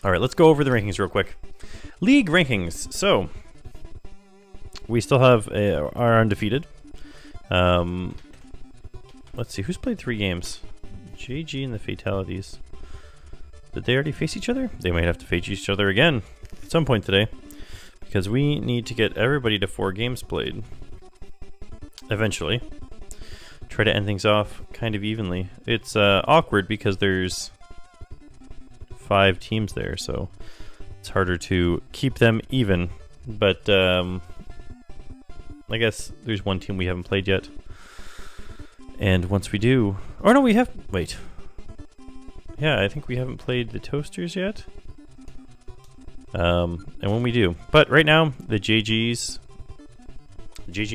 All right, let's go over the rankings real quick. League rankings. So we still have are undefeated. Let's see, who's played 3 games? JG and the Fatalities. Did they already face each other? They might have to face each other again at some point today, because we need to get everybody to 4 games played eventually. Try to end things off kind of evenly. It's awkward because there's 5 teams there, so it's harder to keep them even. But I guess there's 1 team we haven't played yet. And once we do... Oh no, we have... Wait. Yeah, I think we haven't played the Toasters yet. And when we do. But right now, the JG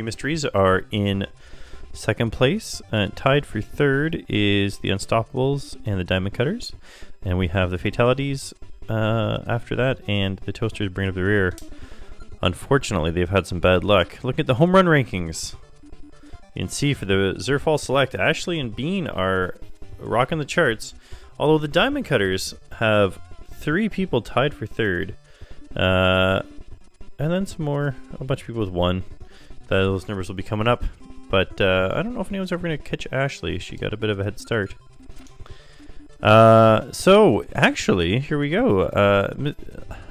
Mysteries are in 2nd place. Tied for 3rd is the Unstoppables and the Diamond Cutters. And we have the Fatalities after that, and the Toasters bring up the rear. Unfortunately, they've had some bad luck. Look at the home run rankings. You can see for the Zerfall Select, Ashley and Bean are rocking the charts. Although the Diamond Cutters have 3 people tied for 3rd. And then some more, a bunch of people with 1. Those numbers will be coming up. But I don't know if anyone's ever going to catch Ashley. She got a bit of a head start. So, actually, here we go.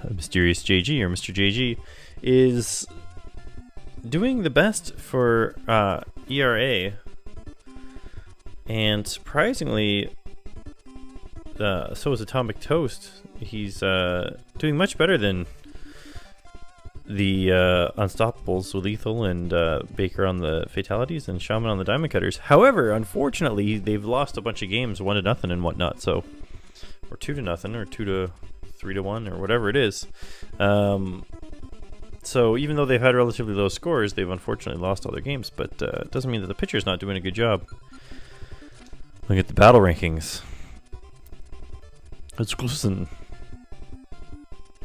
Mysterious JG, or Mr. JG, is doing the best for ERA. And surprisingly, so is Atomic Toast. He's doing much better than the Unstoppables with Lethal and Baker on the Fatalities and Shaman on the Diamond Cutters. However, unfortunately, they've lost a bunch of games 1-0 and whatnot, so, or 2-0 or 2-3-1 or whatever it is. So even though they've had relatively low scores, they've unfortunately lost all their games, but it doesn't mean that the pitcher's not doing a good job. Look at the battle rankings. It's Glusen,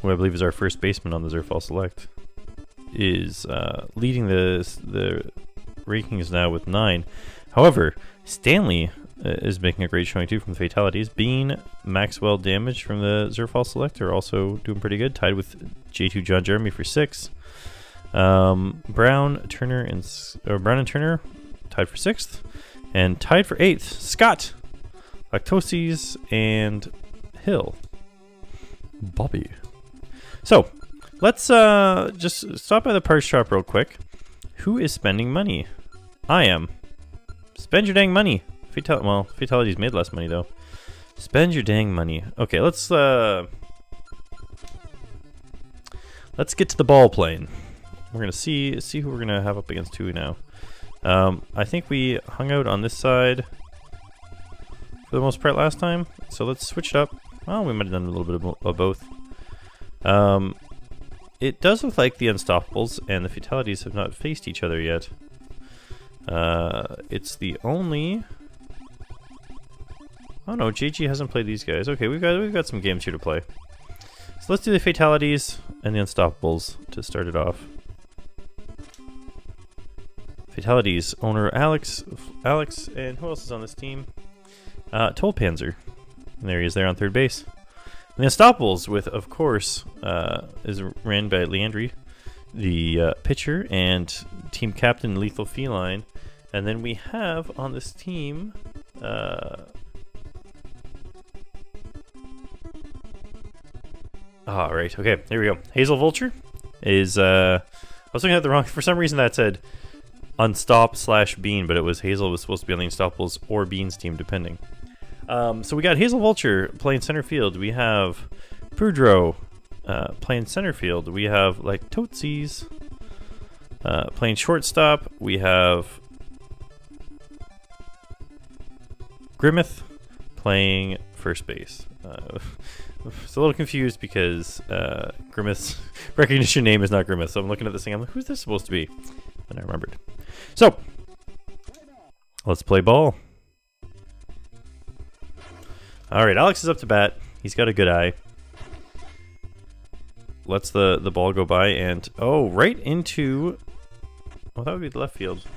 who I believe is our first baseman on the Zerfall Select, is leading the rankings now with 9. However, Stanley is making a great showing too from the Fatalities. Bean, Maxwell Damage from the Zerfall Select are also doing pretty good, tied with J2 John Jeremy for 6. Brown and Turner tied for 6th, and tied for 8th, Scott, Lactoses, and Hill. Bobby. So, let's just stop by the parts shop real quick. Who is spending money? I am. Spend your dang money. Well, Fatalities made less money though. Spend your dang money. Okay, let's get to the ball plane. We're gonna see who we're gonna have up against who now. I think we hung out on this side for the most part last time, so let's switch it up. Well, we might have done a little bit of both. It does look like the Unstoppables and the Fatalities have not faced each other yet. It's the only... Oh no, JG hasn't played these guys. Okay, we've got some games here to play. So let's do the Fatalities and the Unstoppables to start it off. Fatalities owner Alex, and who else is on this team? Tolpanzer. And there he is there on 3rd base. And the Unstoppables with, of course, is ran by Leandri, the pitcher, and team captain Lethal Feline. And then we have on this team... right, okay, there we go. Hazel Vulture is... I was looking at the wrong... For some reason that said Unstop/Bean, but it was Hazel was supposed to be on the Unstoppables or Bean's team, depending. So we got Hazel Vulture playing center field. We have Pudro playing center field. We have like Totsies playing shortstop. We have Grimmeth playing first base. It's a little confused because Grimmeth's recognition name is not Grimmeth. So I'm looking at this thing. I'm like, who's this supposed to be? And I remembered. So let's play ball. All right, Alex is up to bat. He's got a good eye. Lets the ball go by and right into. Oh, that would be the left field.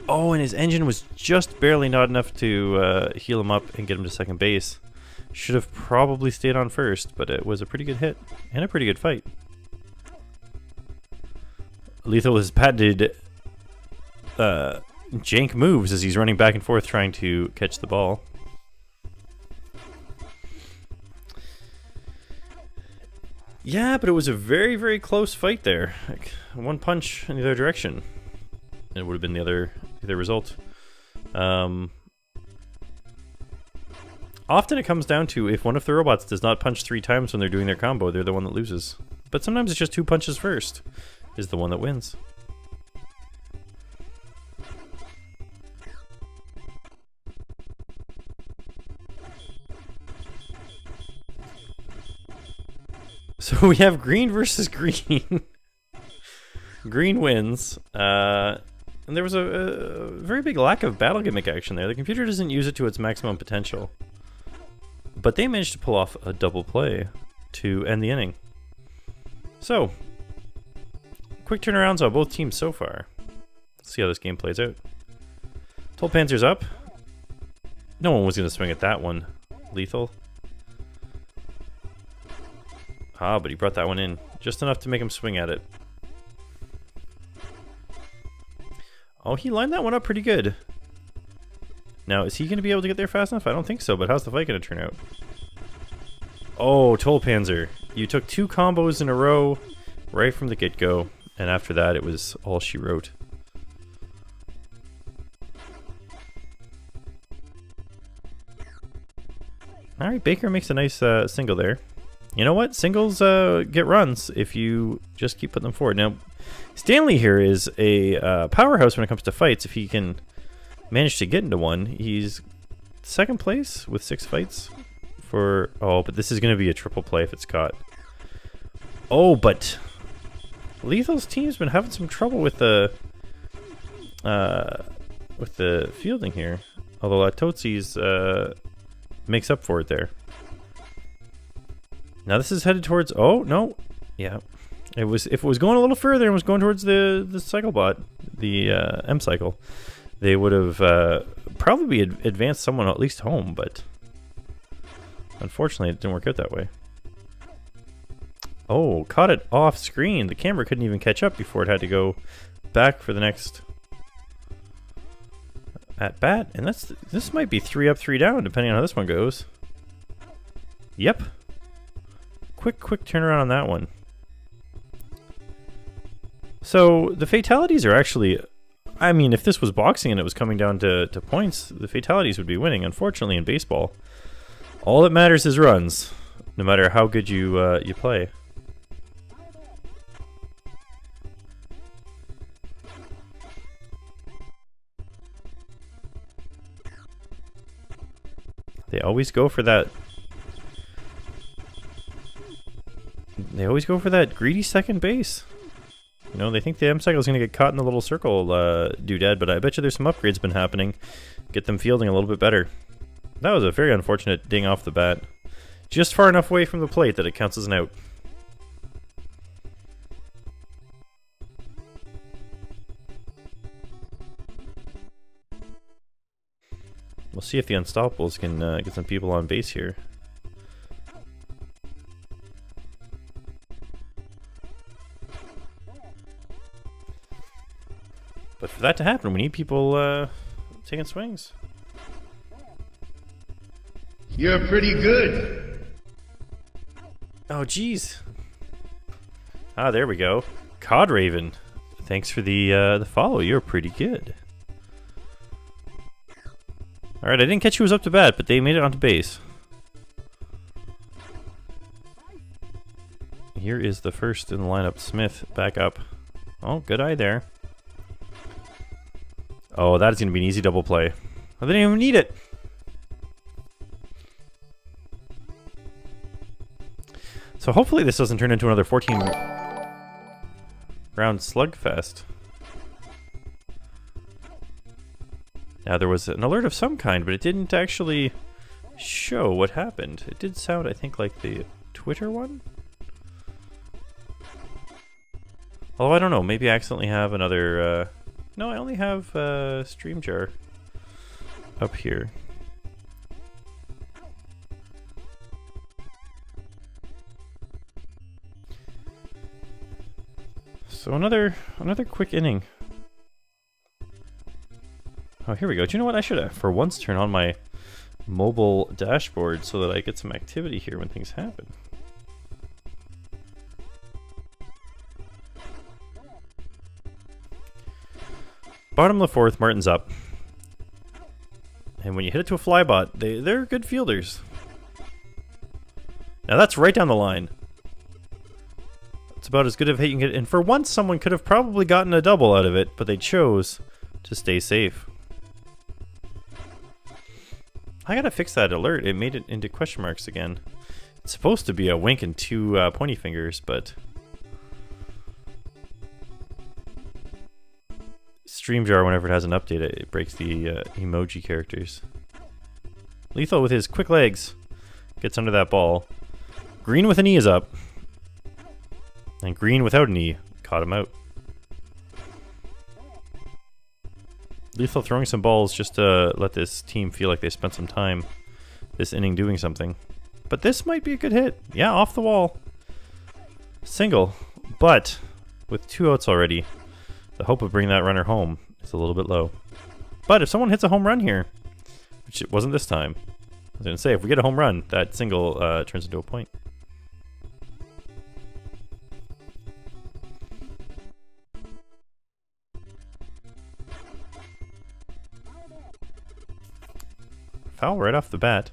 Oh, and his engine was just barely not enough to heal him up and get him to second base. Should have probably stayed on first, but it was a pretty good hit and a pretty good fight. Lethal has patented jank moves as he's running back and forth trying to catch the ball. Yeah, but it was a very, very close fight there. Like, one punch in the other direction. It would have been the other result. Often it comes down to if one of the robots does not punch 3 times when they're doing their combo, they're the one that loses. But sometimes it's just 2 punches first is the one that wins. So we have green versus green. Green wins. And there was a very big lack of battle gimmick action there. The computer doesn't use it to its maximum potential. But they managed to pull off a double play to end the inning. So, quick turnarounds on both teams so far. Let's see how this game plays out. Tulpanzer's up. No one was going to swing at that one. Lethal. Ah, but he brought that one in. Just enough to make him swing at it. Oh, he lined that one up pretty good. Now, is he going to be able to get there fast enough? I don't think so, but how's the fight going to turn out? Oh, Tulpanzer. You took 2 combos in a row right from the get-go, and after that it was all she wrote. Alright, Baker makes a nice single there. You know what? Singles get runs if you just keep putting them forward. Now, Stanley here is a powerhouse when it comes to fights. If he can manage to get into one, he's second place with 6 fights for... Oh, but this is going to be a triple play if it's caught. Oh, but Lethal's team's been having some trouble with the fielding here. Although Totzi's makes up for it there. Now this is headed towards... Oh, no. Yeah. It was, if it was going a little further and was going towards the cycle bot, the M cycle, they would have probably advanced someone at least home, but unfortunately it didn't work out that way. Oh, caught it off screen. The camera couldn't even catch up before it had to go back for the next at bat. And this might be 3 up, 3 down, depending on how this one goes. Yep. Quick turnaround on that one. So the fatalities are actually, I mean, if this was boxing and it was coming down to points, the fatalities would be winning. Unfortunately, in baseball, all that matters is runs, no matter how good you play. They always go for that. They always go for that greedy second base. You know, they think the M cycle is going to get caught in the little circle doodad, but I bet you there's some upgrades been happening. Get them fielding a little bit better. That was a very unfortunate ding off the bat. Just far enough away from the plate that it counts as an out. We'll see if the Unstoppables can get some people on base here. But for that to happen, we need people taking swings. You're pretty good. Oh, jeez. Ah, there we go. Cod Raven. Thanks for the follow. You're pretty good. All right, I didn't catch who was up to bat, but they made it onto base. Here is the first in the lineup. Smith back up. Oh, good eye there. Oh, that is going to be an easy double play. I didn't even need it. So hopefully this doesn't turn into another 14-round slugfest. Now there was an alert of some kind, but it didn't actually show what happened. It did sound, I think, like the Twitter one? Although I don't know, maybe I accidentally have another No, I only have Stream Jar up here. So another quick inning. Oh, here we go. Do you know what? I should for once turn on my mobile dashboard so that I get some activity here when things happen. Bottom of the fourth, Martin's up. And when you hit it to a fly bot, they're good fielders. Now that's right down the line. It's about as good of a hit you can get. And for once, someone could have probably gotten a double out of it, but they chose to stay safe. I gotta fix that alert. It made it into question marks again. It's supposed to be a wink and two pointy fingers, but... StreamJar, whenever it has an update, it breaks the emoji characters. Lethal with his quick legs gets under that ball. Green with an E is up. And Green without an E caught him out. Lethal throwing some balls just to let this team feel like they spent some time this inning doing something. But this might be a good hit. Yeah, off the wall. Single. But with 2 outs already, the hope of bringing that runner home is a little bit low. But if someone hits a home run here, which it wasn't this time, I was going to say, if we get a home run, that single turns into a point. Foul right off the bat.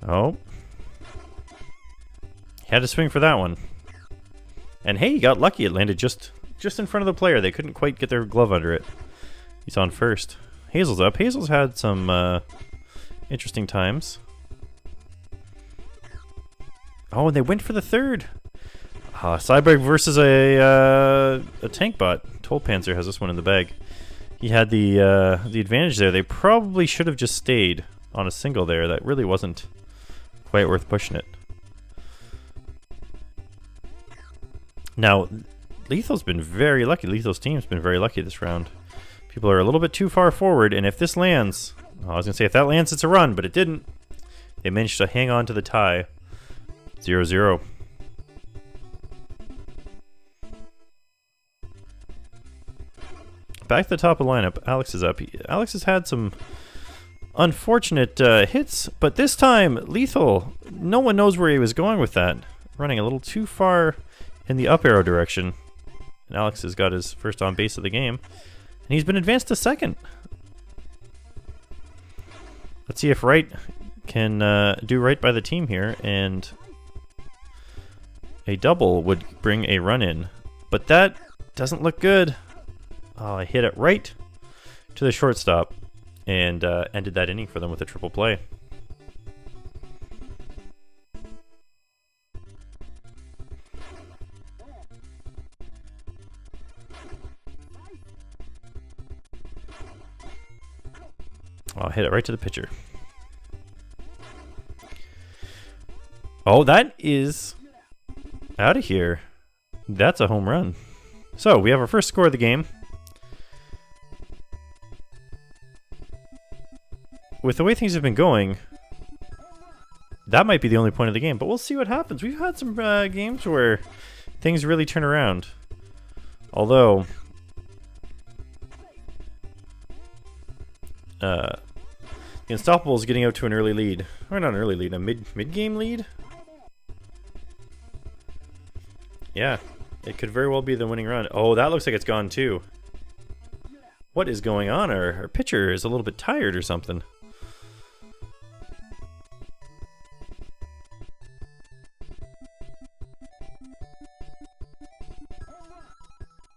Oh. He had to swing for that one. And hey, he got lucky. It landed just in front of the player. They couldn't quite get their glove under it. He's on first. Hazel's up. Hazel's had some interesting times. Oh, and they went for the third. Cyborg versus a tank bot. Tolpanzer has this one in the bag. He had the advantage there. They probably should have just stayed on a single there. That really wasn't quite worth pushing it. Now, Lethal's been very lucky. Lethal's team's been very lucky this round. People are a little bit too far forward, and if this lands... I was going to say, if that lands, it's a run, but it didn't. They managed to hang on to the tie. 0-0. Back to the top of the lineup, Alex is up. Alex has had some unfortunate hits, but this time, Lethal, no one knows where he was going with that. Running a little too far in the up arrow direction. And Alex has got his first on base of the game. And he's been advanced to second. Let's see if Wright can do right by the team here, and a double would bring a run in. But that doesn't look good. Oh, I hit it right to the shortstop and ended that inning for them with a triple play. Oh, I hit it right to the pitcher. Oh, that is out of here. That's a home run. So, we have our first score of the game. With the way things have been going, that might be the only point of the game, but we'll see what happens. We've had some games where things really turn around. Although, the Unstoppable is getting out to an early lead. Or not an early lead, a mid-game lead? Yeah, it could very well be the winning run. Oh, that looks like it's gone too. What is going on? Our pitcher is a little bit tired or something.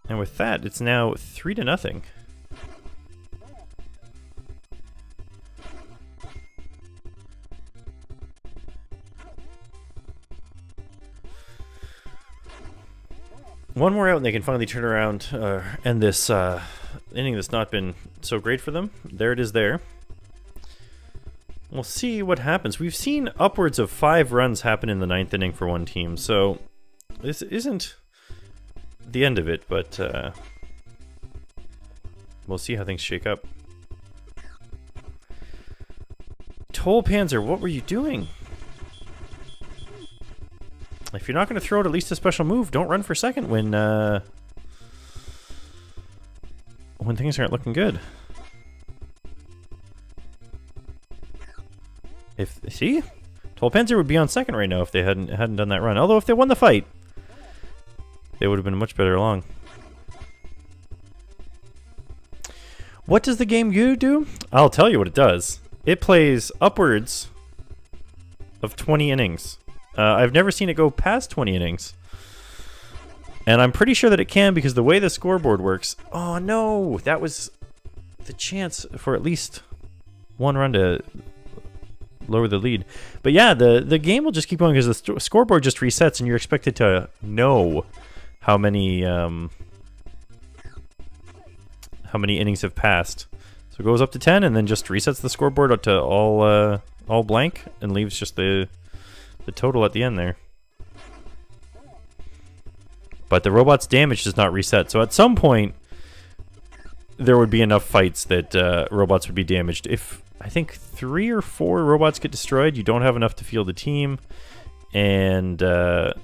And with that, it's now 3-0. One more out and they can finally turn around and this inning that's not been so great for them. There it is there. We'll see what happens. We've seen upwards of 5 runs happen in the 9th inning for one team, so this isn't the end of it, but we'll see how things shake up. Toll Panzer, what were you doing? If you're not going to throw out at least a special move, don't run for second when things aren't looking good. See? Toll Panzer would be on second right now if they hadn't done that run. Although if they won the fight, they would have been much better along. What does the game do? I'll tell you what it does. It plays upwards of 20 innings. I've never seen it go past 20 innings. And I'm pretty sure that it can because the way the scoreboard works... Oh no! That was the chance for at least one run to lower the lead. But yeah, the game will just keep going because the scoreboard just resets and you're expected to know how many innings have passed. So it goes up to 10 and then just resets the scoreboard up to all blank and leaves just the total at the end there. But the robot's damage does not reset. So at some point, there would be enough fights that robots would be damaged. If I think 3 or 4 robots get destroyed, you don't have enough to field a team, and that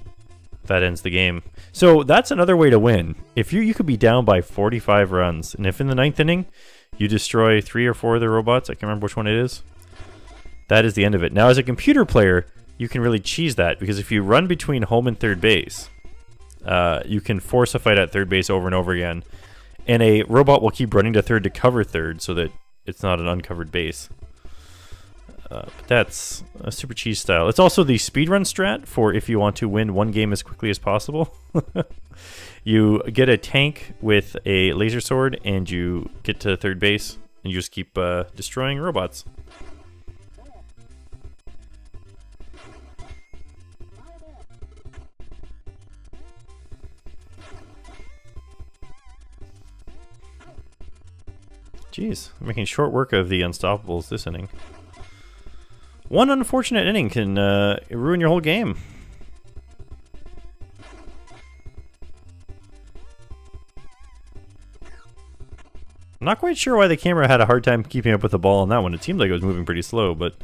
ends the game. So that's another way to win. If you could be down by 45 runs, and if in the 9th inning you destroy 3 or 4 of the robots, I can't remember which one it is, that is the end of it. Now as a computer player, you can really cheese that, because if you run between home and third base, you can force a fight at third base over and over again, and a robot will keep running to third to cover third so that it's not an uncovered base. But that's a super cheese style. It's also the speedrun strat for if you want to win one game as quickly as possible. You get a tank with a laser sword and you get to third base and you just keep destroying robots. Jeez, I'm making short work of the Unstoppables this inning. One unfortunate inning can ruin your whole game. I'm not quite sure why the camera had a hard time keeping up with the ball on that one. It seemed like it was moving pretty slow, but...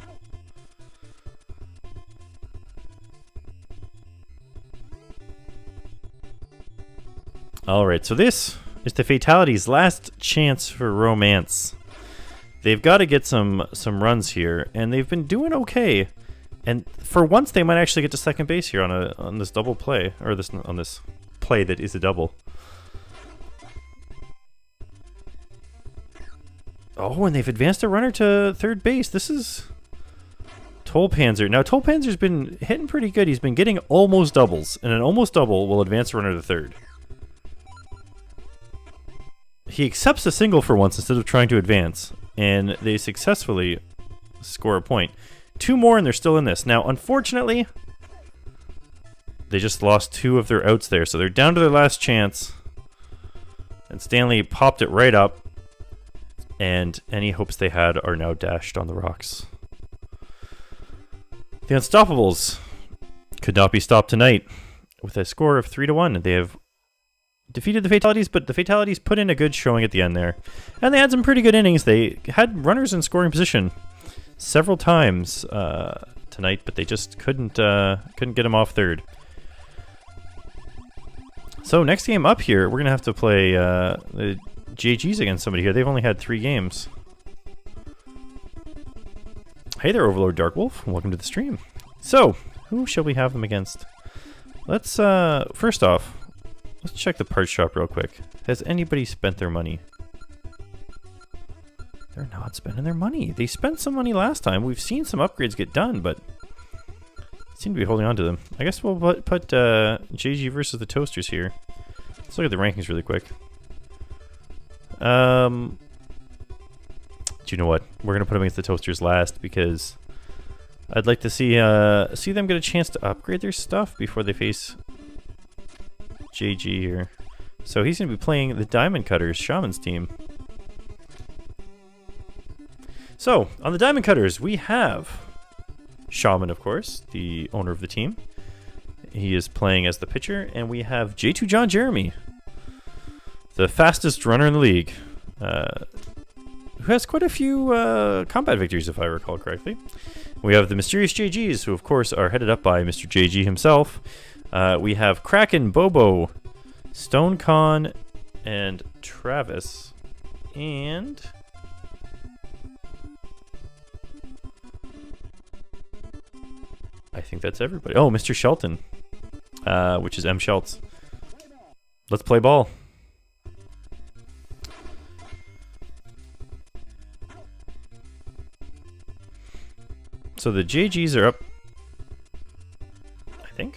Alright, so this is the Fatality's last chance for romance. They've got to get some runs here, and they've been doing okay. And for once, they might actually get to second base here on this double play, or on this play that is a double. Oh, and they've advanced a runner to third base. This is Toll Panzer. Now, Toll Panzer's been hitting pretty good. He's been getting almost doubles, and an almost double will advance a runner to third. He accepts a single for once instead of trying to advance, and they successfully score a point. 2 more and they're still in this. Now, unfortunately, they just lost 2 of their outs there, so they're down to their last chance. And Stanley popped it right up, and any hopes they had are now dashed on the rocks. The Unstoppables could not be stopped tonight with a score of 3-1. They have defeated the Fatalities, but the Fatalities put in a good showing at the end there. And they had some pretty good innings. They had runners in scoring position several times tonight, but they just couldn't get them off third. So next game up here, we're going to have to play the JGs against somebody here. They've only had 3 games. Hey there, Overlord Dark Wolf. Welcome to the stream. So, who shall we have them against? Let's, first off, let's check the parts shop real quick. Has anybody spent their money? They're not spending their money. They spent some money last time. We've seen some upgrades get done, but seem to be holding on to them. I guess we'll put JG versus the Toasters here. Let's look at the rankings really quick. Do you know what? We're gonna put them against the Toasters last because I'd like to see them get a chance to upgrade their stuff before they face JG here. So he's gonna be playing the Diamond Cutters Shaman's team. So on the Diamond Cutters we have Shaman, of course, the owner of the team. He is playing as the pitcher, and we have J2 John Jeremy, the fastest runner in the league, who has quite a few combat victories, if I recall correctly. We have the Mysterious JGs, who of course are headed up by Mr. JG himself. We have Kraken, Bobo, Stone Con, and Travis. And I think that's everybody. Oh, Mr. Shelton, which is M. Shelts. Let's play ball. So the JGs are up, I think.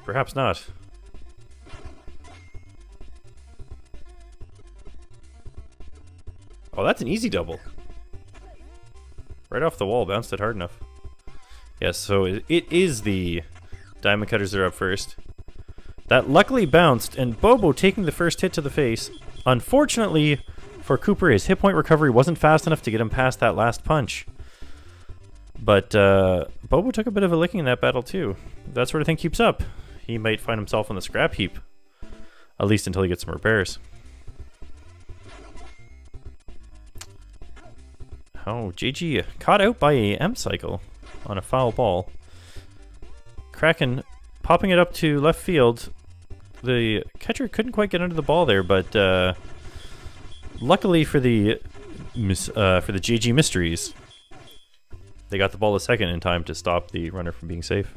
Perhaps not. Oh, that's an easy double. Right off the wall, bounced it hard enough. Yes, so it is the Diamond Cutters that are up first. That luckily bounced, and Bobo taking the first hit to the face. Unfortunately for Cooper, his hit point recovery wasn't fast enough to get him past that last punch. But Bobo took a bit of a licking in that battle too. If that sort of thing keeps up, he might find himself on the scrap heap. At least until he gets some repairs. Oh, JG caught out by a M-cycle on a foul ball. Kraken popping it up to left field. The catcher couldn't quite get under the ball there, but luckily for the JG Mysteries, they got the ball a second in time to stop the runner from being safe.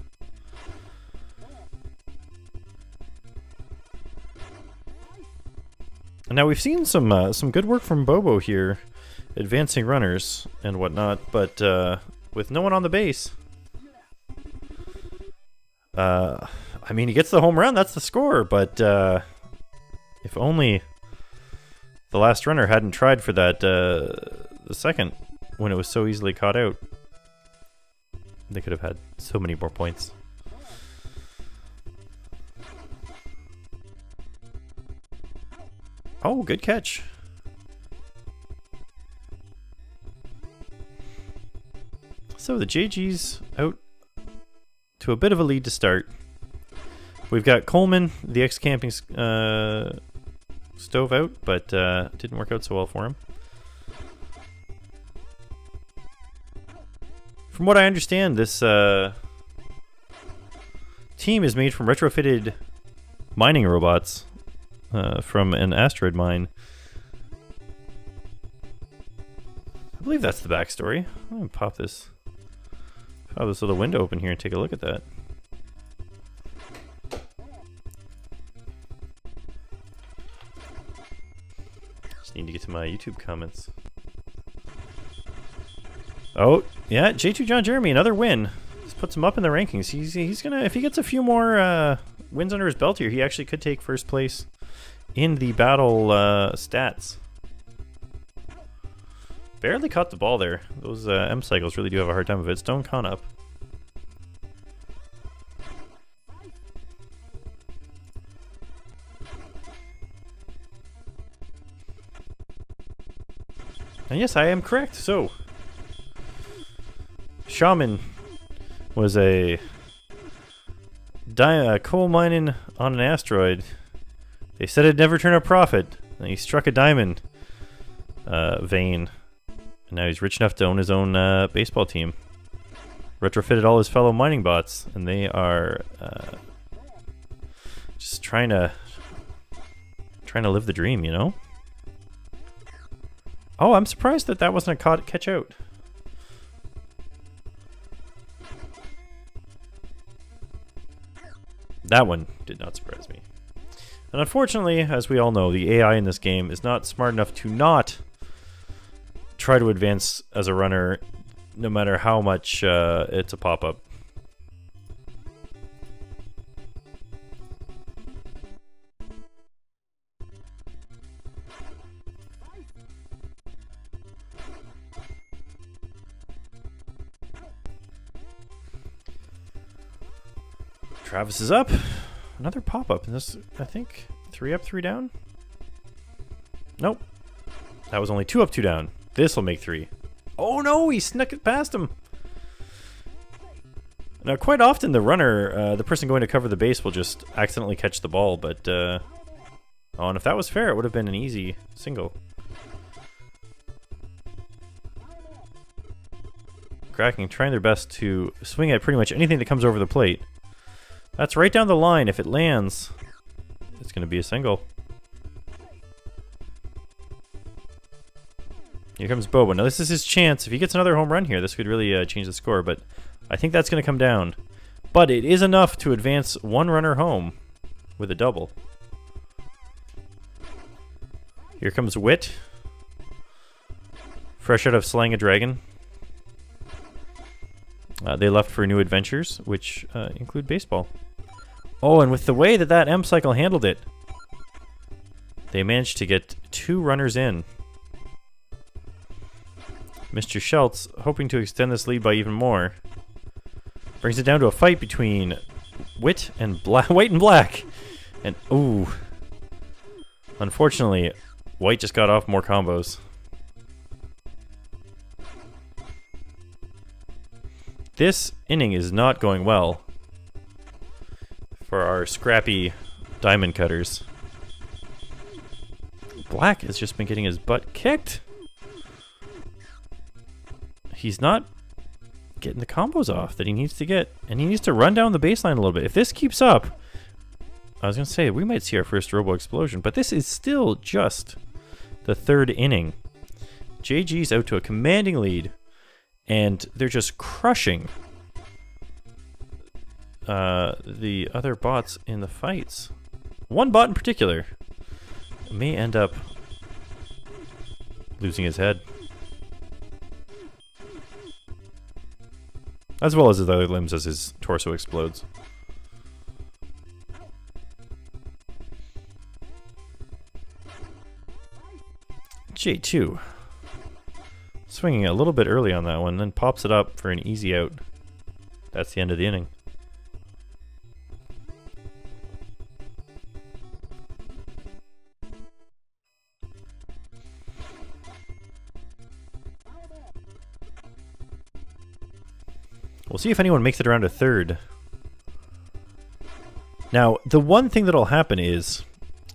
Now we've seen some good work from Bobo here, advancing runners and whatnot, but with no one on the base. I mean, he gets the home run, that's the score, but if only the last runner hadn't tried for that the second when it was so easily caught out, they could have had so many more points. Oh, good catch. So the JG's out to a bit of a lead to start. We've got Coleman, the ex-camping stove out, but didn't work out so well for him. From what I understand, this team is made from retrofitted mining robots from an asteroid mine. I believe that's the backstory. I'm gonna pop this little window open here and take a look at that. Just need to get to my YouTube comments. Oh, yeah, J2 John Jeremy, another win. Just puts him up in the rankings. He's gonna, if he gets a few more wins under his belt here, he actually could take first place in the battle stats. Barely caught the ball there. Those M cycles really do have a hard time of it. Stone Con up. And yes, I am correct. So, Shaman was a coal mining on an asteroid. They said it'd never turn a profit. And he struck a diamond vein. And now he's rich enough to own his own baseball team. Retrofitted all his fellow mining bots, and they are just trying to live the dream, you know? Oh, I'm surprised that that wasn't a catch out. That one did not surprise me. And unfortunately, as we all know, the AI in this game is not smart enough to not try to advance as a runner, no matter how much it's a pop-up. Travis is up. Another pop-up. And this, I think, 3 up, 3 down? Nope. That was only 2 up, 2 down. This will make 3. Oh no, he snuck it past him. Now, quite often the runner, the person going to cover the base, will just accidentally catch the ball, but oh, and if that was fair, it would have been an easy single. Kraken trying their best to swing at pretty much anything that comes over the plate. That's right down the line. If it lands, it's going to be a single. Here comes Boba. Now this is his chance. If he gets another home run here, this could really change the score, but I think that's going to come down. But it is enough to advance one runner home with a double. Here comes Wit. Fresh out of slaying a dragon. They left for new adventures, which include baseball. Oh, and with the way that that M cycle handled it, they managed to get 2 runners in. Mr. Schultz, hoping to extend this lead by even more, brings it down to a fight between White and Black. And, ooh. Unfortunately, White just got off more combos. This inning is not going well for our scrappy diamond cutters. Black has just been getting his butt kicked. He's not getting the combos off that he needs to get, and he needs to run down the baseline a little bit. If this keeps up, I was going to say, we might see our first Robo Explosion, but this is still just the 3rd inning. JG's out to a commanding lead, and they're just crushing the other bots in the fights. One bot in particular may end up losing his head. As well as his other limbs as his torso explodes. J2. Swinging a little bit early on that one, then pops it up for an easy out. That's the end of the inning. We'll see if anyone makes it around to 3rd. Now, the one thing that'll happen is,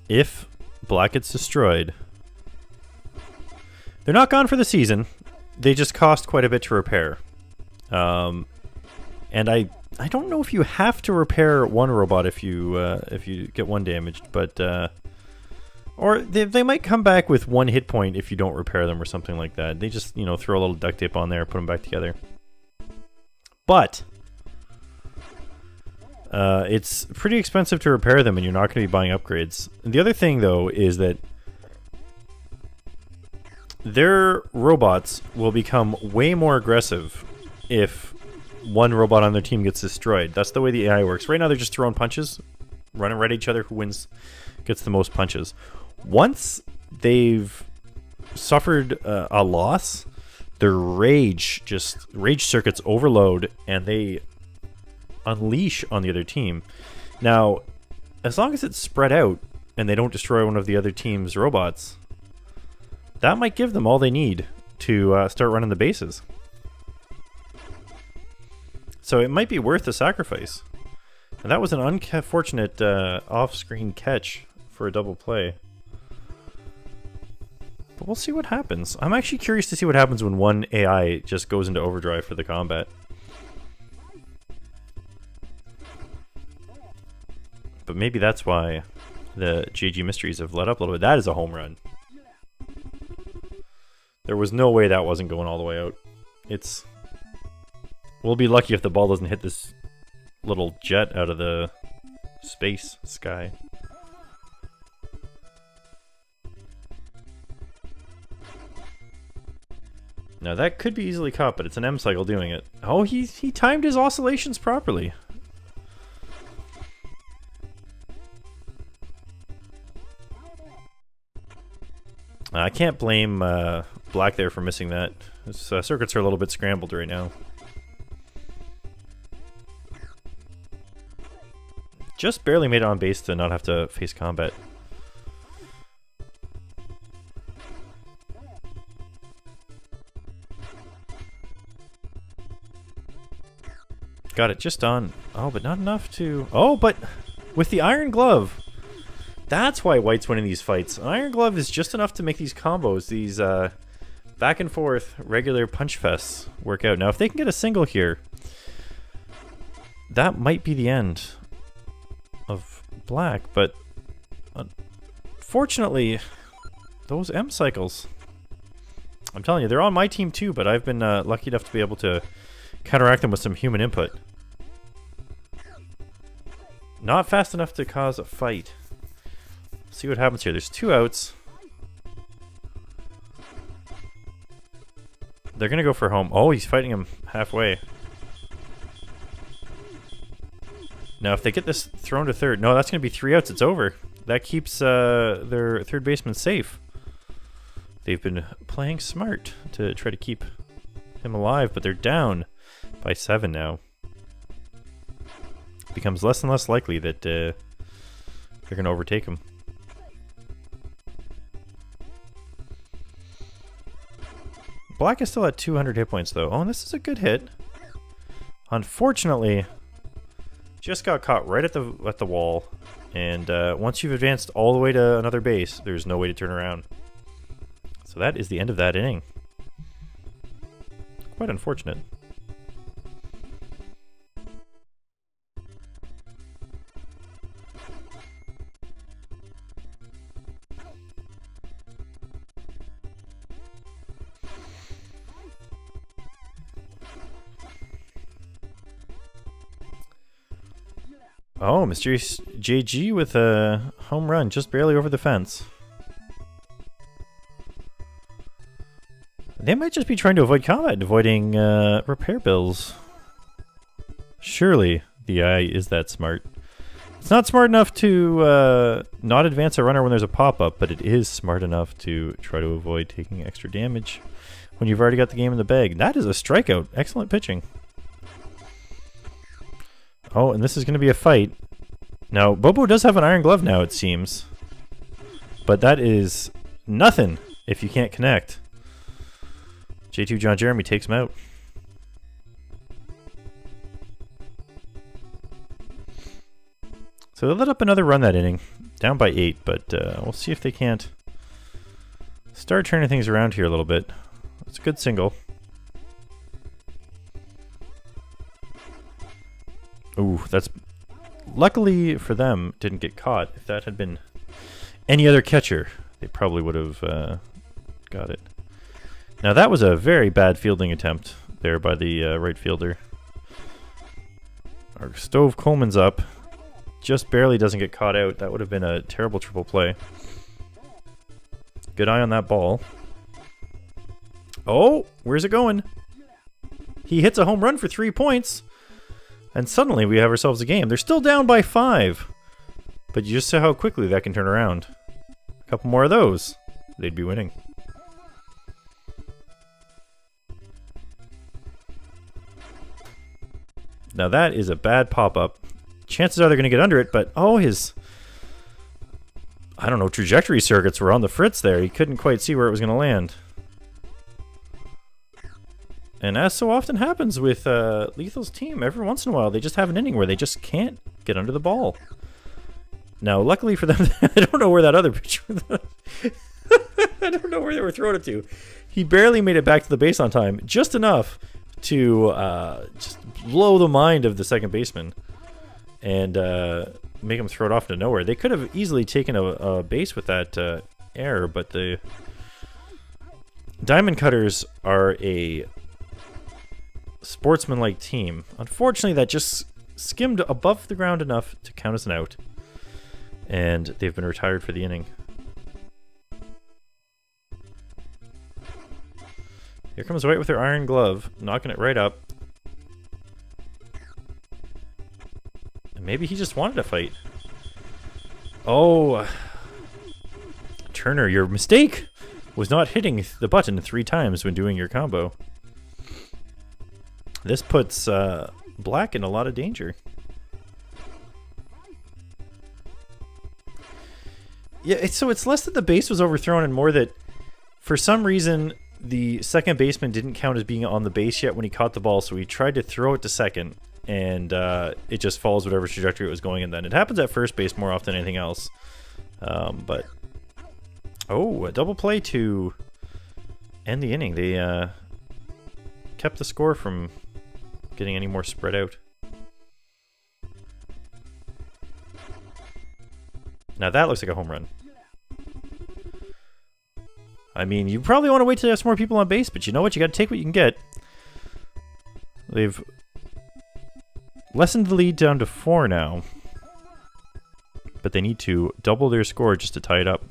if Black gets destroyed, they're not gone for the season. They just cost quite a bit to repair. And I don't know if you have to repair one robot if you get one damaged, but or they might come back with 1 hit point if you don't repair them or something like that. They just, you know, throw a little duct tape on there, put them back together. But it's pretty expensive to repair them, and you're not going to be buying upgrades. And the other thing, though, is that their robots will become way more aggressive if one robot on their team gets destroyed. That's the way the AI works. Right now, they're just throwing punches, running right at each other. Who wins gets the most punches. Once they've suffered a loss, their rage circuits overload, and they unleash on the other team. Now, as long as it's spread out and they don't destroy one of the other team's robots, that might give them all they need to start running the bases. So it might be worth the sacrifice. And that was an unfortunate off-screen catch for a double play. But we'll see what happens. I'm actually curious to see what happens when one AI just goes into overdrive for the combat. But maybe that's why the GG Mysteries have let up a little bit. That is a home run. There was no way that wasn't going all the way out. We'll be lucky if the ball doesn't hit this little jet out of the space sky. Now that could be easily caught, but it's an M cycle doing it. Oh, he timed his oscillations properly. I can't blame Black there for missing that. His circuits are a little bit scrambled right now. Just barely made it on base to not have to face combat. Got it just on. Oh, but not enough to... Oh, but with the Iron Glove. That's why White's winning these fights. An Iron Glove is just enough to make these combos, these back and forth regular punch fests work out. Now, if they can get a single here, that might be the end of Black, but unfortunately, those M cycles, I'm telling you, they're on my team too, but I've been lucky enough to be able to counteract them with some human input. Not fast enough to cause a fight. See what happens here. There's 2 outs. They're going to go for home. Oh, he's fighting him halfway. Now, if they get this thrown to third... No, that's going to be 3 outs. It's over. That keeps their third baseman safe. They've been playing smart to try to keep him alive, but they're down by 7 now. It becomes less and less likely that they're going to overtake him. Black is still at 200 hit points, though. Oh, and this is a good hit. Unfortunately, just got caught right at the wall. And once you've advanced all the way to another base, there's no way to turn around. So that is the end of that inning. Quite unfortunate. Oh, Mysterious JG with a home run, just barely over the fence. They might just be trying to avoid combat, avoiding repair bills. Surely the AI is that smart. It's not smart enough to not advance a runner when there's a pop-up, but it is smart enough to try to avoid taking extra damage when you've already got the game in the bag. That is a strikeout. Excellent pitching. Oh, and this is going to be a fight. Now, Bobo does have an Iron Glove now, it seems. But that is nothing if you can't connect. J2 John Jeremy takes him out. So they let up another run that inning. Down by 8, but we'll see if they can't start turning things around here a little bit. It's a good single. Ooh, that's... Luckily for them, didn't get caught. If that had been any other catcher, they probably would have got it. Now that was a very bad fielding attempt there by the right fielder. Our Stove Coleman's up. Just barely doesn't get caught out. That would have been a terrible triple play. Good eye on that ball. Oh, where's it going? He hits a home run for 3 points. And suddenly we have ourselves a game. They're still down by 5. But you just saw how quickly that can turn around. A couple more of those, they'd be winning. Now that is a bad pop-up. Chances are they're going to get under it, but oh, his... I don't know, trajectory circuits were on the fritz there. He couldn't quite see where it was going to land. And as so often happens with Lethal's team, every once in a while they just have an inning where they just can't get under the ball. Now, luckily for them, I don't know where that other pitcher... I don't know where they were throwing it to. He barely made it back to the base on time, just enough to just blow the mind of the second baseman and make him throw it off into nowhere. They could have easily taken a base with that error, but the Diamond Cutters are a sportsman-like team. Unfortunately, that just skimmed above the ground enough to count as an out, and they've been retired for the inning. Here comes White with her Iron Glove, knocking it right up. And maybe he just wanted to fight. Oh, Turner, your mistake was not hitting the button 3 times when doing your combo. This puts Black in a lot of danger. Yeah, so it's less that the base was overthrown and more that for some reason the second baseman didn't count as being on the base yet when he caught the ball, so he tried to throw it to second and it just follows whatever trajectory it was going in. Then it happens at first base more often than anything else. But a double play to end the inning. They kept the score from getting any more spread out. Now that looks like a home run. I mean, you probably want to wait till there's more people on base, but you know what? You got to take what you can get. They've lessened the lead down to 4 now, but they need to double their score just to tie it up.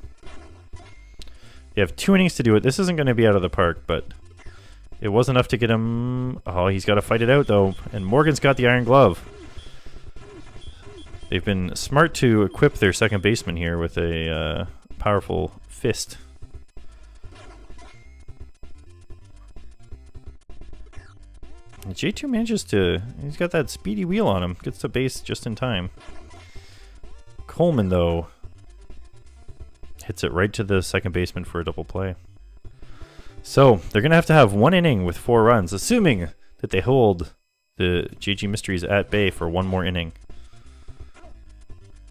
You have 2 innings to do it. This isn't going to be out of the park, but it was enough to get him. Oh, he's got to fight it out, though. And Morgan's got the Iron Glove. They've been smart to equip their second baseman here with a powerful fist. And J2 manages to... He's got that speedy wheel on him. Gets to base just in time. Coleman, though, hits it right to the second baseman for a double play. So, they're going to have 1 inning with 4 runs, assuming that they hold the JG Mysteries at bay for 1 more inning.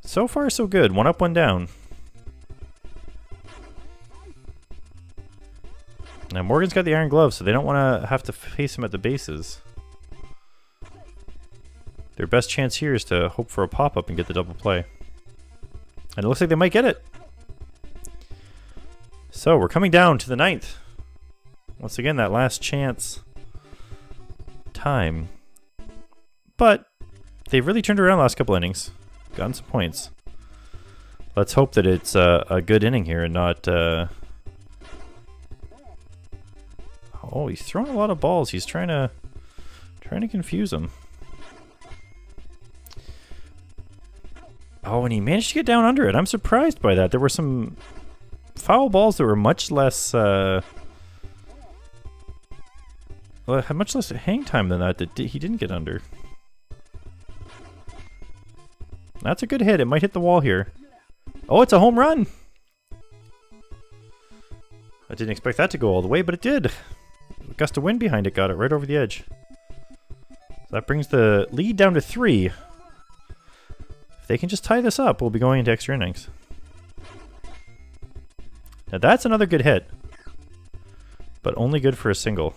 So far, so good. 1 up, 1 down. Now, Morgan's got the Iron Glove, so they don't want to have to face him at the bases. Their best chance here is to hope for a pop-up and get the double play. And it looks like they might get it. So, we're coming down to the 9th. Once again, that last chance time. But they've really turned around the last couple innings. Gotten some points. Let's hope that it's a good inning here and not... Oh, he's throwing a lot of balls. He's trying to confuse him. Oh, and he managed to get down under it. I'm surprised by that. There were some foul balls that were much less... had much less hang time than that he didn't get under. That's a good hit. It might hit the wall here. Oh, it's a home run! I didn't expect that to go all the way, but it did. A gust of wind behind it got it right over the edge. So that brings the lead down to 3. If they can just tie this up, we'll be going into extra innings. Now that's another good hit, but only good for a single.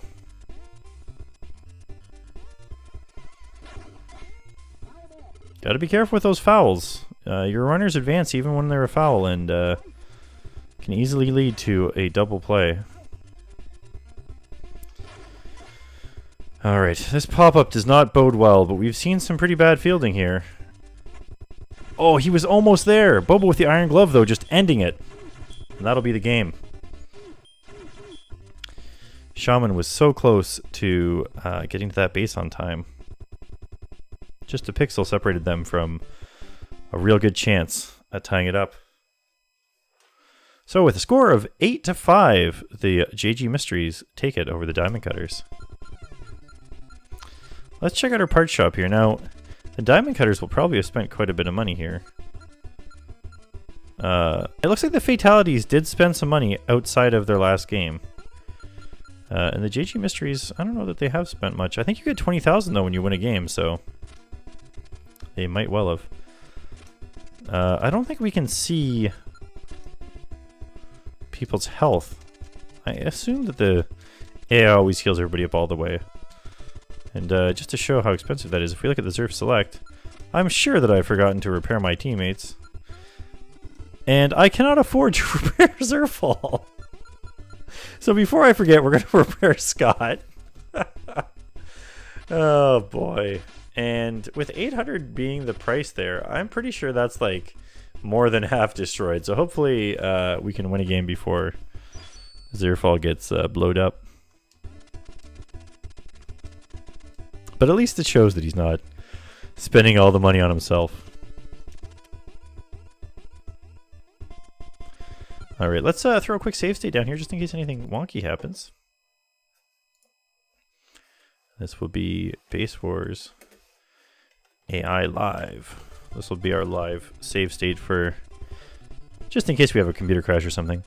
Gotta be careful with those fouls. Your runners advance even when they're a foul and can easily lead to a double play. Alright, this pop-up does not bode well, but we've seen some pretty bad fielding here. Oh, he was almost there! Bobo with the Iron Glove, though, just ending it. And that'll be the game. Shaman was so close to getting to that base on time. Just a pixel separated them from a real good chance at tying it up. So with a score of 8-5, the JG Mysteries take it over the Diamond Cutters. Let's check out our parts shop here. Now, the Diamond Cutters will probably have spent quite a bit of money here. It looks like the Fatalities did spend some money outside of their last game. And the JG Mysteries, I don't know that they have spent much. I think you get 20,000 though when you win a game, so they might well have. I don't think we can see people's health. I assume that the AI always heals everybody up all the way. And just to show how expensive that is, if we look at the Zerf Select, I'm sure that I've forgotten to repair my teammates. And I cannot afford to repair Zerfall. So before I forget, we're going to repair Scott. Oh boy. And with 800 being the price there, I'm pretty sure that's like more than half destroyed. So hopefully we can win a game before Zerfall gets blowed up. But at least it shows that he's not spending all the money on himself. Alright, let's throw a quick save state down here just in case anything wonky happens. This will be Base Wars AI Live. This will be our live save state for just in case we have a computer crash or something.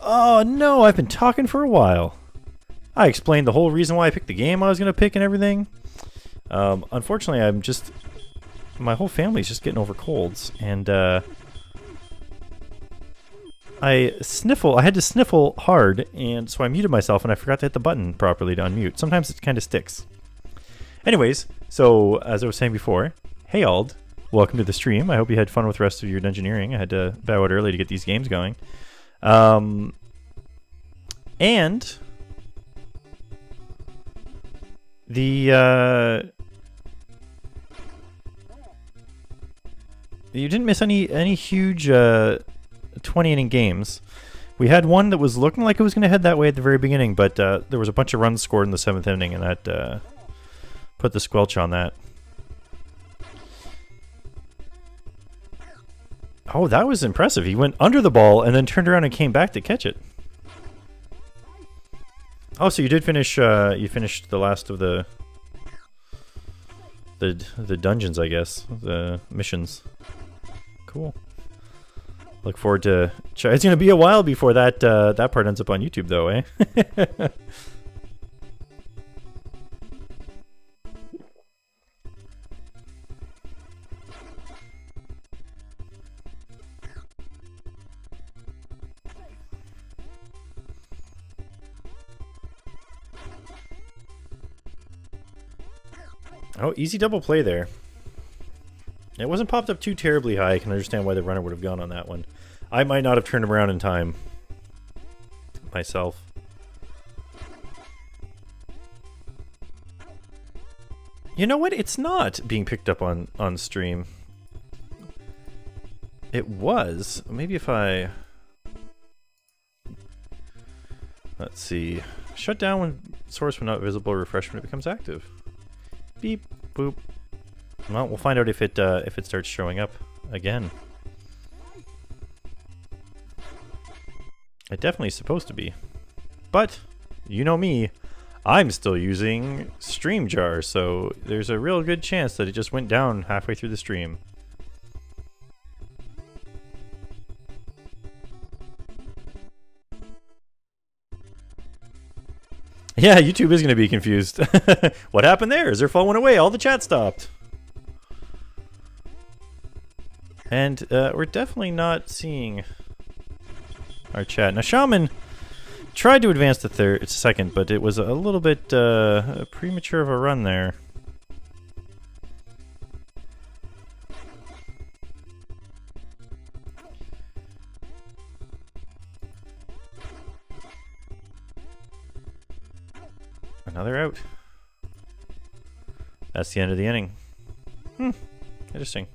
Oh no, I've been talking for a while. I explained the whole reason why I picked the game I was going to pick and everything. Unfortunately, my whole family's just getting over colds, and I had to sniffle hard, and so I muted myself, and I forgot to hit the button properly to unmute. Sometimes it kind of sticks. Anyways, so as I was saying before, hey Ald, welcome to the stream. I hope you had fun with the rest of your Dungeoneering. I had to bow out early to get these games going. And the you didn't miss any huge 20-inning games. We had one that was looking like it was going to head that way at the very beginning, but there was a bunch of runs scored in the 7th inning, and that put the squelch on that. Oh, that was impressive. He went under the ball and then turned around and came back to catch it. Oh, so you did finish. You finished the last of the dungeons, I guess, the missions. Cool. Look forward to. It's gonna be a while before that that part ends up on YouTube, though, eh? Oh, easy double play there. It wasn't popped up too terribly high. I can understand why the runner would have gone on that one. I might not have turned him around in time myself. You know what? It's not being picked up on stream. It was. Maybe if I... Let's see. Shut down when source when not visible. Refresh when it becomes active. Beep, boop. Well, we'll find out if it starts showing up again. It definitely is supposed to be. But, you know me, I'm still using StreamJar, so there's a real good chance that it just went down halfway through the stream. Yeah, YouTube is going to be confused. What happened there? Zerfall went away. All the chat stopped. And we're definitely not seeing our chat. Now, Shaman tried to advance to second, but it was a little bit premature of a run there. Another out. That's the end of the inning. Interesting.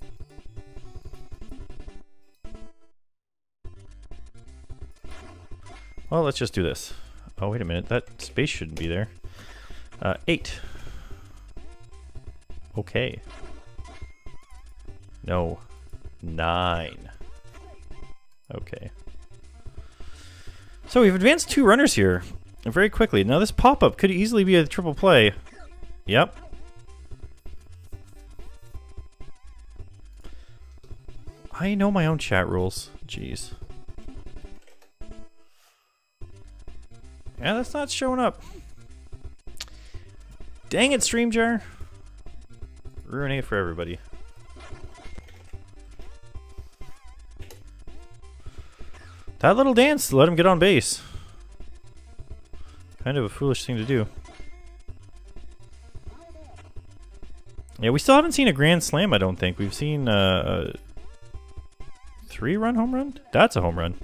Well, let's just do this. Oh, wait a minute. That space shouldn't be there. 8. Okay. No. 9. Okay. So we've advanced 2 runners here very quickly. Now this pop-up could easily be a triple play. Yep. I know my own chat rules. Jeez. Yeah, that's not showing up. Dang it, StreamJar. Ruining it for everybody. That little dance let him get on base. Kind of a foolish thing to do. Yeah, we still haven't seen a grand slam, I don't think. We've seen a 3-run home run? That's a home run.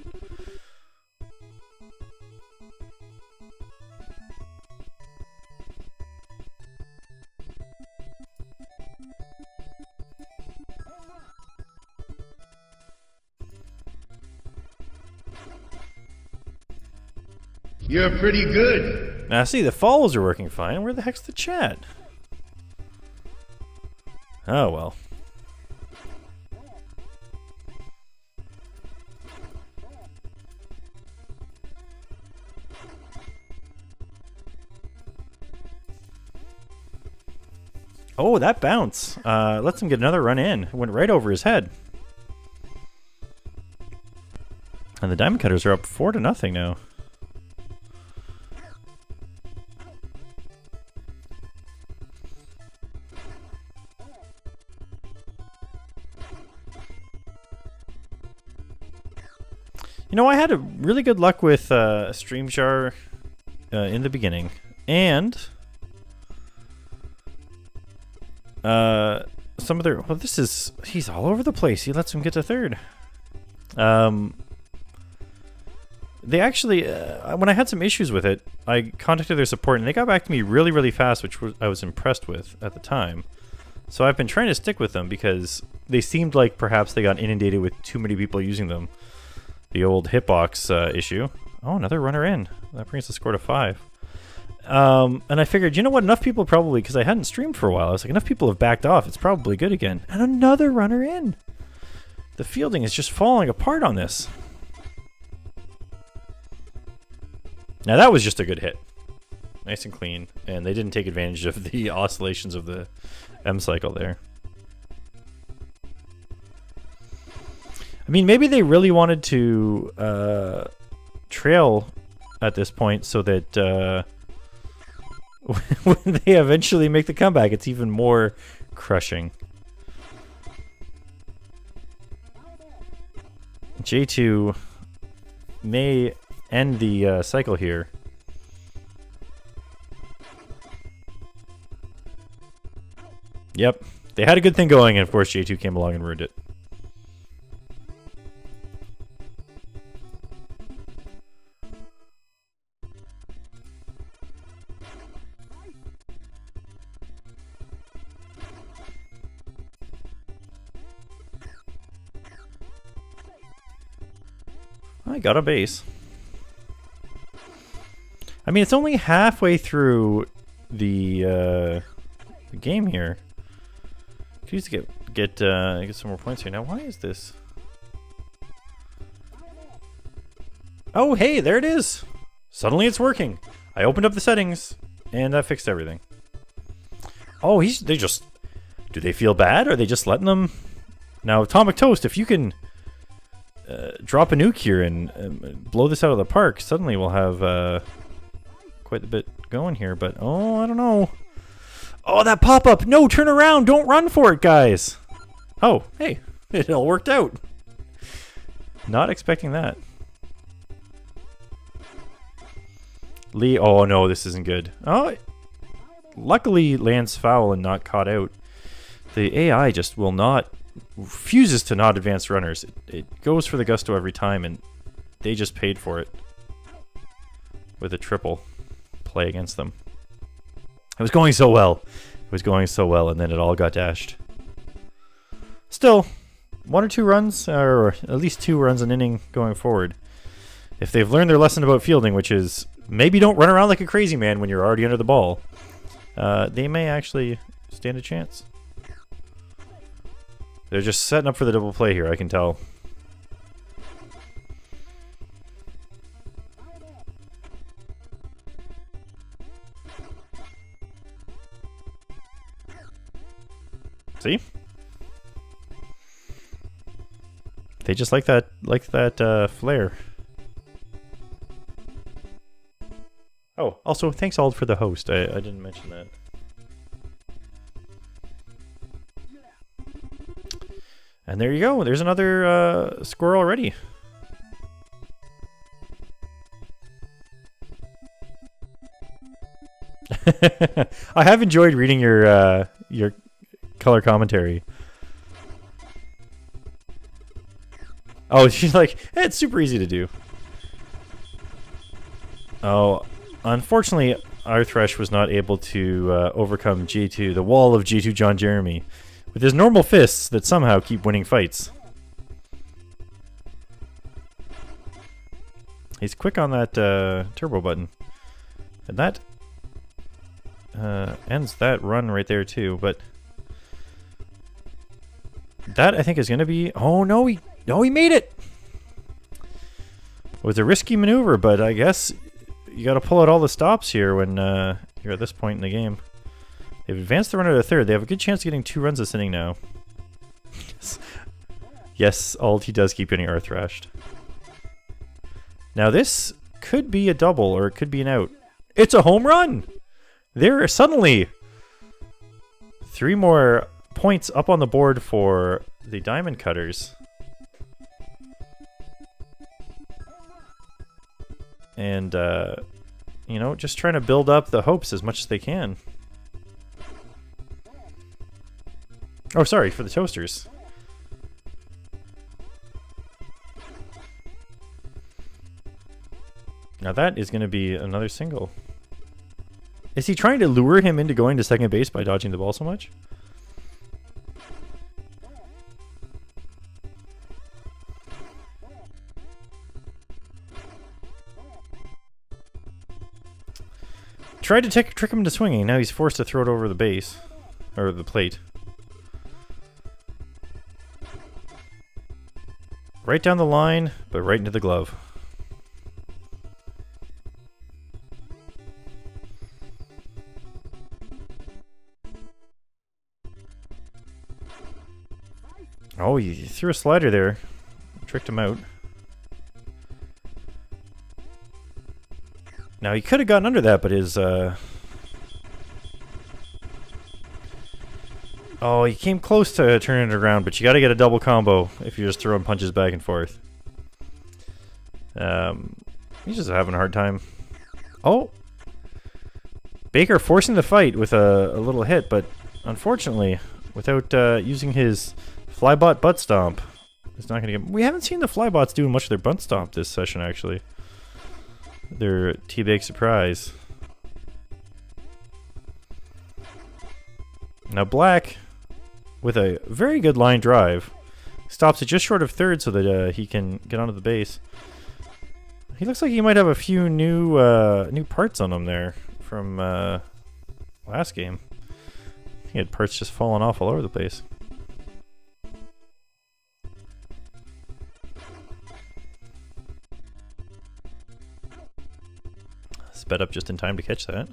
You're pretty good. Now, see, the follows are working fine. Where the heck's the chat? Oh, well. Oh, that bounce. Lets him get another run in. Went right over his head. And the diamond cutters are up 4-0 now. You know, I had a really good luck with StreamJar in the beginning, and some other. Well, this is he's all over the place. He lets him get to third. They actually, when I had some issues with it, I contacted their support, and they got back to me really, really fast, which I was impressed with at the time. So I've been trying to stick with them because they seemed like perhaps they got inundated with too many people using them. The old hitbox issue. Oh, another runner in. That brings the score to 5. And I figured, you know what? Enough people probably, because I hadn't streamed for a while, I was like, enough people have backed off. It's probably good again. And another runner in. The fielding is just falling apart on this. Now that was just a good hit. Nice and clean. And they didn't take advantage of the oscillations of the M cycle there. I mean, maybe they really wanted to trail at this point so that when they eventually make the comeback, it's even more crushing. J2 may end the cycle here. Yep, they had a good thing going, and of course J2 came along and ruined it. I got a base. I mean, it's only halfway through the game here. Could use to get some more points here. Now, why is this? Oh, hey, there it is. Suddenly, it's working. I opened up the settings, and that fixed everything. Oh, they just. Do they feel bad? Or are they just letting them? Now, Atomic Toast, if you can. Drop a nuke here and blow this out of the park, suddenly we'll have quite a bit going here, but oh, I don't know. Oh, that pop-up! No, turn around! Don't run for it, guys! Oh, hey, it all worked out. Not expecting that. Lee, oh no, this isn't good. Oh, luckily lands foul and not caught out. The AI just will not refuses to not advance runners. It goes for the gusto every time, and they just paid for it with a triple play against them. It was going so well. It was going so well, and then it all got dashed. Still, 1 or 2 runs, or at least 2 runs an inning going forward. If they've learned their lesson about fielding, which is maybe don't run around like a crazy man when you're already under the ball, they may actually stand a chance. They're just setting up for the double play here, I can tell. See? They just like that flare. Oh, also thanks Ald for the host. I didn't mention that. And there you go. There's another score already. I have enjoyed reading your color commentary. Oh, she's like, hey, it's super easy to do. Oh, unfortunately, Arthresh was not able to overcome J2, the wall of J2 John Jeremy, with his normal fists that somehow keep winning fights. He's quick on that turbo button. And that ends that run right there too, but that I think is going to be... Oh no, he made it! It was a risky maneuver, but I guess you got to pull out all the stops here when you're at this point in the game. They've advanced the runner to third. They have a good chance of getting 2 runs this inning now. Yes, Ald, he does keep getting earth thrashed. Now this could be a double or it could be an out. It's a home run! There are suddenly 3 more points up on the board for the diamond cutters. And, you know, just trying to build up the hopes as much as they can. Oh, sorry, for the toasters. Now that is going to be another single. Is he trying to lure him into going to second base by dodging the ball so much? Tried to trick him into swinging. Now he's forced to throw it over the base. Or the plate. Right down the line, but right into the glove. Oh, you threw a slider there. Tricked him out. Now, he could have gotten under that, but his, Oh, he came close to turning it around, but you gotta get a double combo if you're just throwing punches back and forth. He's just having a hard time. Oh! Baker forcing the fight with a little hit, but unfortunately, without using his flybot butt stomp, it's not gonna get... We haven't seen the flybots doing much of their butt stomp this session, actually. Their teabag surprise. Now Black, with a very good line drive, stops it just short of third so that he can get onto the base. He looks like he might have a few new parts on him there from last game. He had parts just falling off all over the place. Sped up just in time to catch that.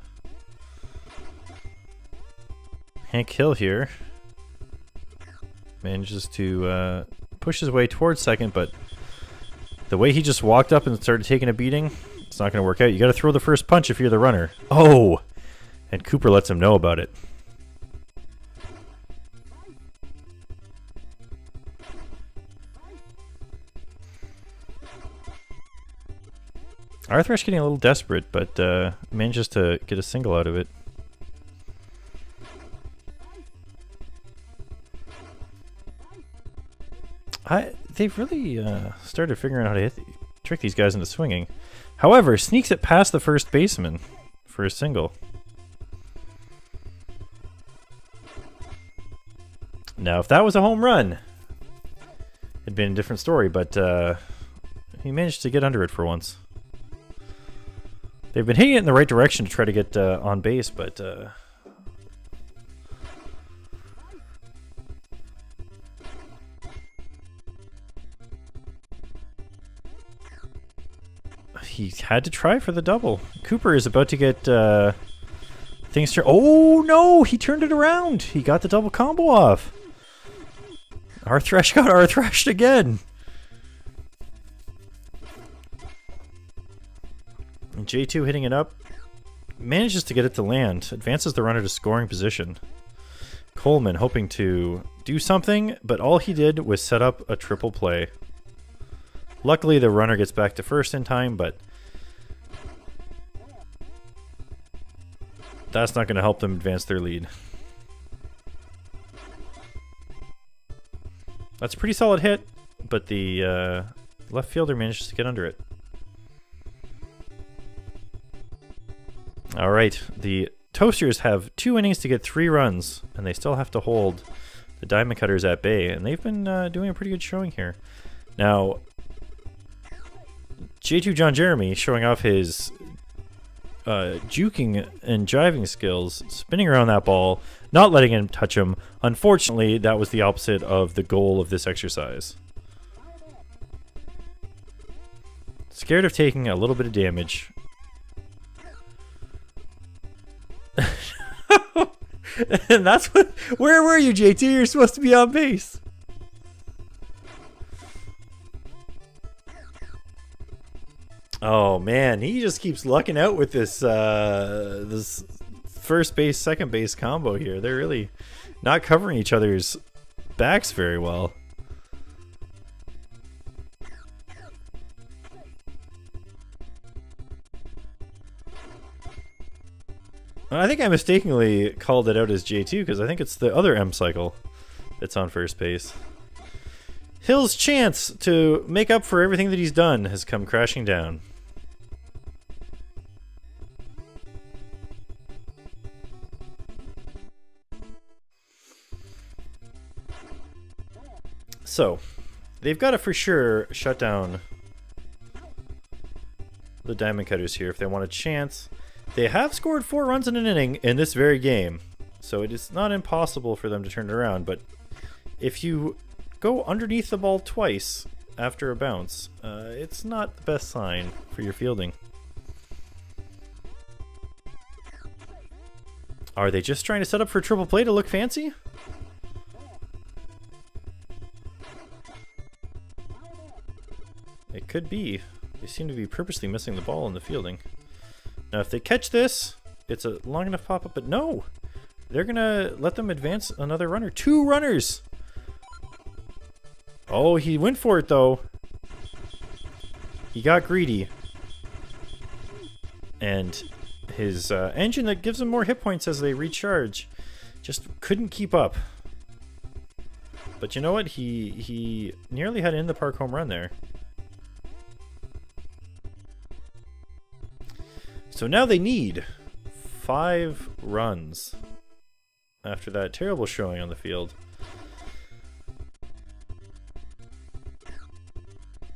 Hank Hill here manages to push his way towards second, but the way he just walked up and started taking a beating, it's not going to work out. You got to throw the first punch if you're the runner. Oh! And Cooper lets him know about it. Arthresh getting a little desperate, but manages to get a single out of it. They've really started figuring out how to trick these guys into swinging. However, sneaks it past the first baseman for a single. Now, if that was a home run, it'd been a different story, but he managed to get under it for once. They've been hitting it in the right direction to try to get on base, but he had to try for the double. Cooper is about to get things to... Oh no! He turned it around! He got the double combo off! Arthresh got Arthreshed again! And J2 hitting it up, manages to get it to land, advances the runner to scoring position. Coleman hoping to do something, but all he did was set up a triple play. Luckily the runner gets back to first in time, but that's not going to help them advance their lead. That's a pretty solid hit, but the left fielder manages to get under it. Alright, the Toasters have 2 innings to get 3 runs, and they still have to hold the Diamond Cutters at bay, and they've been doing a pretty good showing here. Now, J2 John Jeremy showing off his juking and driving skills, spinning around that ball, not letting him touch him. Unfortunately, that was the opposite of the goal of this exercise. Scared of taking a little bit of damage. And that's what... Where were you, JT? You're supposed to be on base. Oh man, he just keeps lucking out with this first base, second base combo here. They're really not covering each other's backs very well. I think I mistakenly called it out as J2 because I think it's the other M cycle that's on first base. Hill's chance to make up for everything that he's done has come crashing down. So, they've got to for sure shut down the Diamond Cutters here if they want a chance. They have scored 4 runs in an inning in this very game, so it is not impossible for them to turn it around, but if you go underneath the ball twice after a bounce, it's not the best sign for your fielding. Are they just trying to set up for triple play to look fancy? It could be. They seem to be purposely missing the ball in the fielding. Now if they catch this, it's a long enough pop-up, but no! They're gonna let them advance another runner. 2 runners! Oh, he went for it though. He got greedy. And his engine that gives him more hit points as they recharge just couldn't keep up. But you know what? He nearly had an in-the-park home run there. So now they need 5 runs after that terrible showing on the field.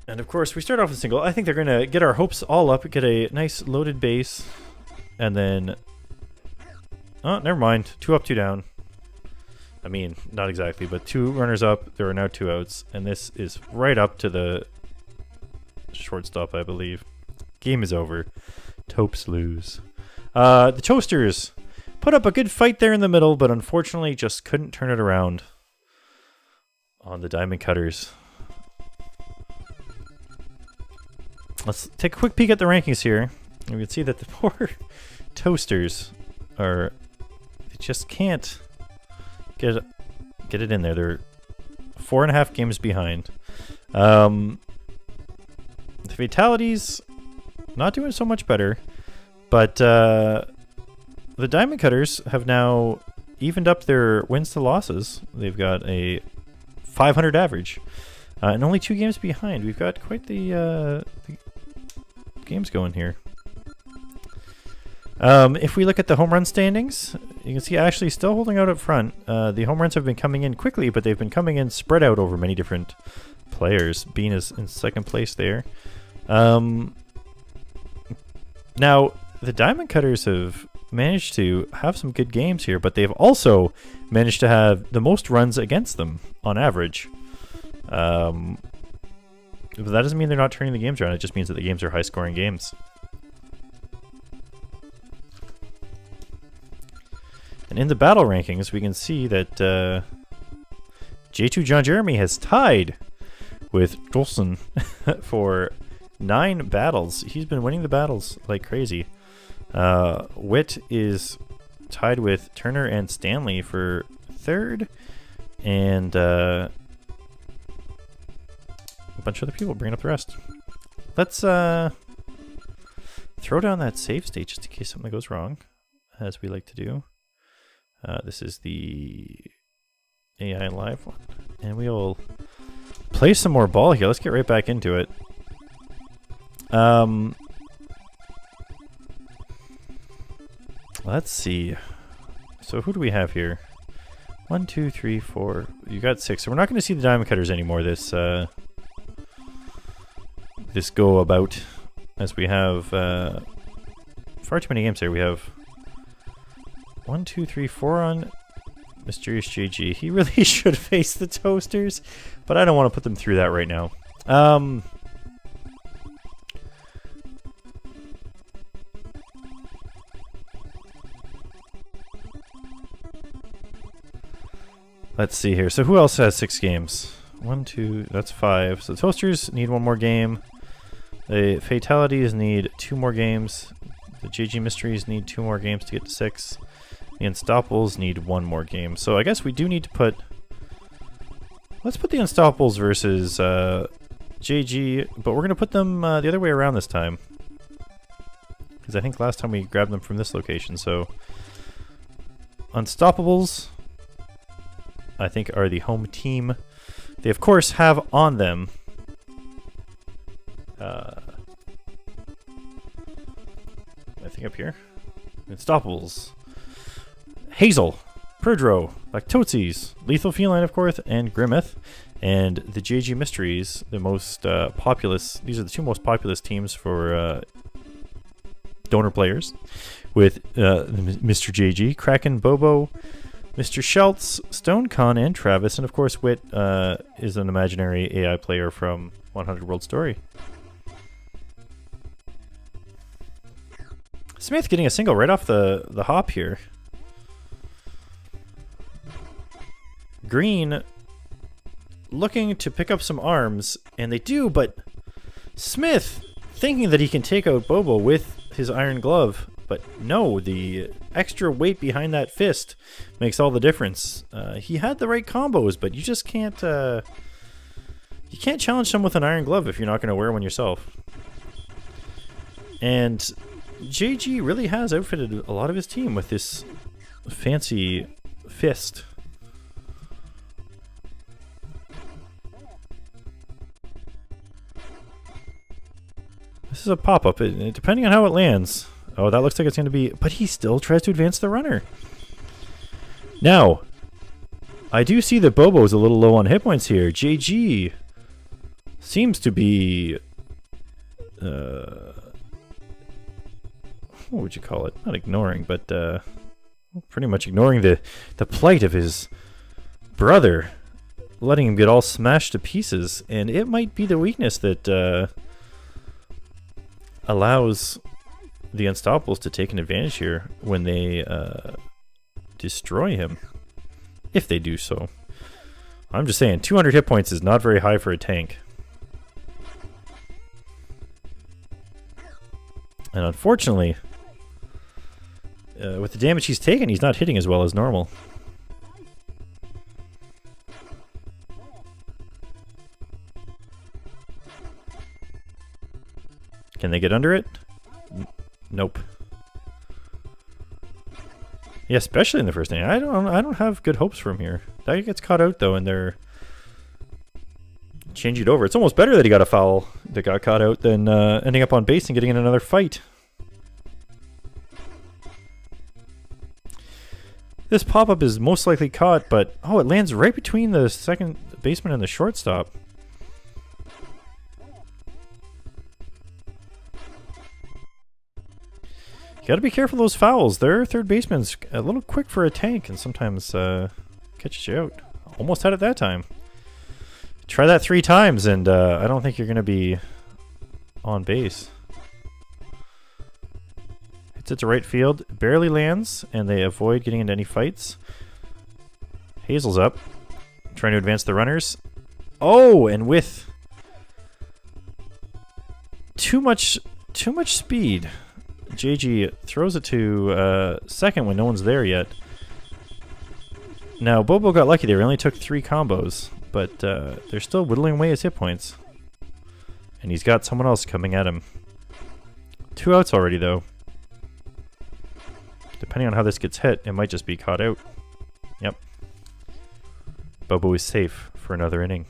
And of course, we start off with a single. I think they're going to get our hopes all up, get a nice loaded base, and then... Oh, never mind. 2 up, 2 down. I mean, not exactly, but 2 runners up. There are now 2 outs, and this is right up to the shortstop, I believe. Game is over. Topes lose. The Toasters put up a good fight there in the middle, but unfortunately just couldn't turn it around on the Diamond Cutters. Let's take a quick peek at the rankings here. And we can see that the poor Toasters are... They just can't get it in there. They're 4.5 games behind. The fatalities... Not doing so much better, but the Diamond Cutters have now evened up their wins to losses. They've got a 500 average, and only 2 games behind. We've got quite the games going here. If we look at the home run standings, you can see Ashley still holding out up front. The home runs have been coming in quickly, but they've been coming in spread out over many different players. Bean is in second place there. Now, the Diamond Cutters have managed to have some good games here, but they've also managed to have the most runs against them on average. But that doesn't mean they're not turning the games around. It just means that the games are high-scoring games. And in the battle rankings, we can see that J2 John Jeremy has tied with Jolson for 9 battles. He's been winning the battles like crazy. Witt is tied with Turner and Stanley for 3rd, and a bunch of other people bringing up the rest. Let's throw down that save state just in case something goes wrong, as we like to do. This is the AI live one, and we'll play some more ball here. Let's get right back into it. Let's see. So who do we have here? 1, 2, 3, 4. You got 6. So we're not going to see the Diamond Cutters anymore this this go about, as we have far too many games here. We have 1, 2, 3, 4 on Mysterious JG. He really should face the Toasters, but I don't want to put them through that right now. Let's see here. So who else has 6 games? 1, 2, that's 5. So the Toasters need 1 more game. The Fatalities need 2 more games. The JG Mysteries need 2 more games to get to 6. The Unstoppables need 1 more game. So I guess we do need to put... Let's put the Unstoppables versus JG, but we're going to put them the other way around this time. Because I think last time we grabbed them from this location, so... Unstoppables, I think, are the home team. They, of course, have on them... I think up here. Unstoppables. Hazel, Perdro, Lactozes, Lethal Feline, of course, and Grimmeth. And the JG Mysteries, the most populous. These are the 2 most populous teams for donor players. With Mr. JG, Kraken, Bobo, Mr. Schultz, Stone Con, and Travis. And of course, Wit is an imaginary AI player from 100 World Story. Smith getting a single right off the hop here. Green looking to pick up some arms, and they do, but Smith thinking that he can take out Bobo with his iron glove, but no, the extra weight behind that fist makes all the difference. He had the right combos, but you just can't you can't challenge someone with an iron glove if you're not going to wear one yourself. And JG really has outfitted a lot of his team with this fancy fist. This is a pop-up, depending on how it lands. Oh, that looks like it's going to be... But he still tries to advance the runner. Now, I do see that Bobo's a little low on hit points here. JG seems to be... what would you call it? Not ignoring, but pretty much ignoring the plight of his brother, letting him get all smashed to pieces. And it might be the weakness that allows the Unstoppables to take an advantage here when they destroy him, if they do so. I'm just saying, 200 hit points is not very high for a tank. And unfortunately, with the damage he's taken, he's not hitting as well as normal. Can they get under it? Nope. Yeah, especially in the first inning. I don't have good hopes for him here. That gets caught out though, and they're changing it over. It's almost better that he got a foul that got caught out than ending up on base and getting in another fight. This pop-up is most likely caught, but oh, it lands right between the second baseman and the shortstop. You gotta be careful of those fouls. Their third baseman's a little quick for a tank and sometimes catches you out. Almost had it that time. Try that 3 times and I don't think you're gonna be on base. Hits it to right field, barely lands, and they avoid getting into any fights. Hazel's up, trying to advance the runners. Oh, and with too much speed, JG throws it to second when no one's there yet. Now, Bobo got lucky there. He only took 3 combos, but they're still whittling away his hit points. And he's got someone else coming at him. 2 outs already, though. Depending on how this gets hit, it might just be caught out. Yep. Bobo is safe for another inning.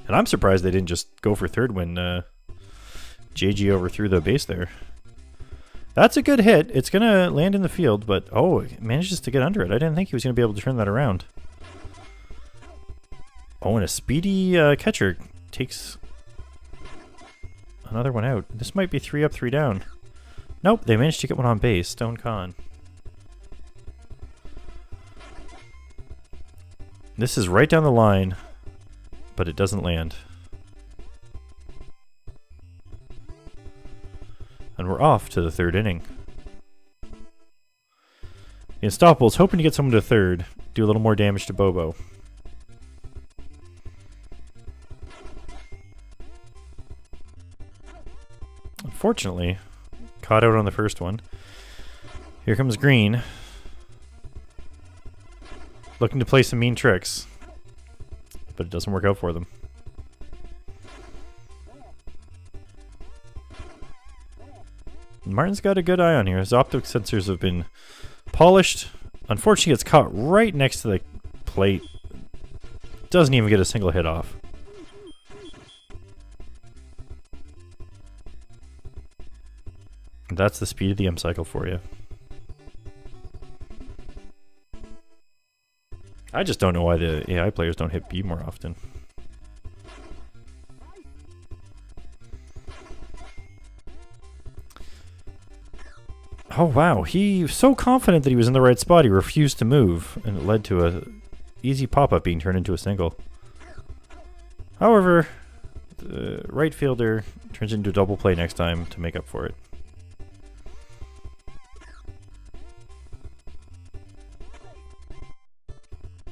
And I'm surprised they didn't just go for third when JG overthrew the base there. That's a good hit. It's going to land in the field, but oh, it manages to get under it. I didn't think he was going to be able to turn that around. Oh, and a speedy catcher takes another one out. This might be 3 up, 3 down. Nope, they managed to get one on base. Stone Con. This is right down the line, but it doesn't land. And we're off to the 3rd inning. The Unstoppables hoping to get someone to third, do a little more damage to Bobo. unfortunately, caught out on the first one. Here comes green. Looking to play some mean tricks. But it doesn't work out for them. Martin's got a good eye on here. His optic sensors have been polished. Unfortunately, it's caught right next to the plate. Doesn't even get a single hit off. That's the speed of the M cycle for you. I just don't know why the AI players don't hit B more often. Oh wow, he was so confident that he was in the right spot, he refused to move, and it led to a easy pop-up being turned into a single. However, the right fielder turns into a double play next time to make up for it.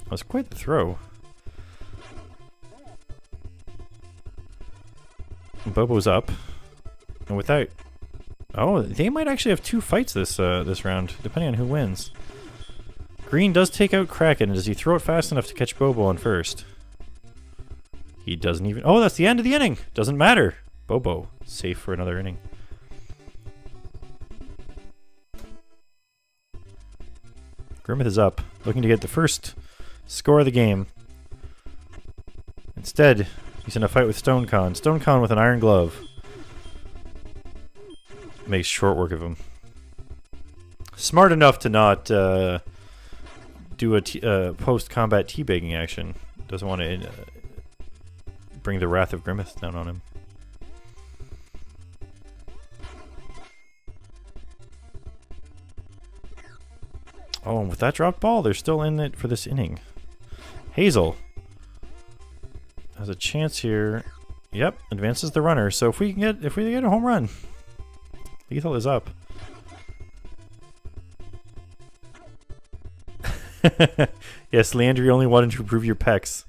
That was quite the throw. Bobo's up, and without... Oh, they might actually have two fights this this round, depending on who wins. Green does take out Kraken. Does he throw it fast enough to catch Bobo on first? He doesn't even... Oh, that's the end of the inning! Doesn't matter. Bobo, safe for another inning. Grimmeth is up, looking to get the first score of the game. Instead, he's in a fight with StoneCon. StoneCon with an iron glove. Makes short work of him. Smart enough to not do a post-combat teabagging action. Doesn't want to bring the wrath of Grimmeth down on him. Oh, and with that dropped ball, they're still in it for this inning. Hazel has a chance here. Yep, advances the runner. So if we get a home run, Lethal is up. Yes, Landry only wanted to improve your pecs.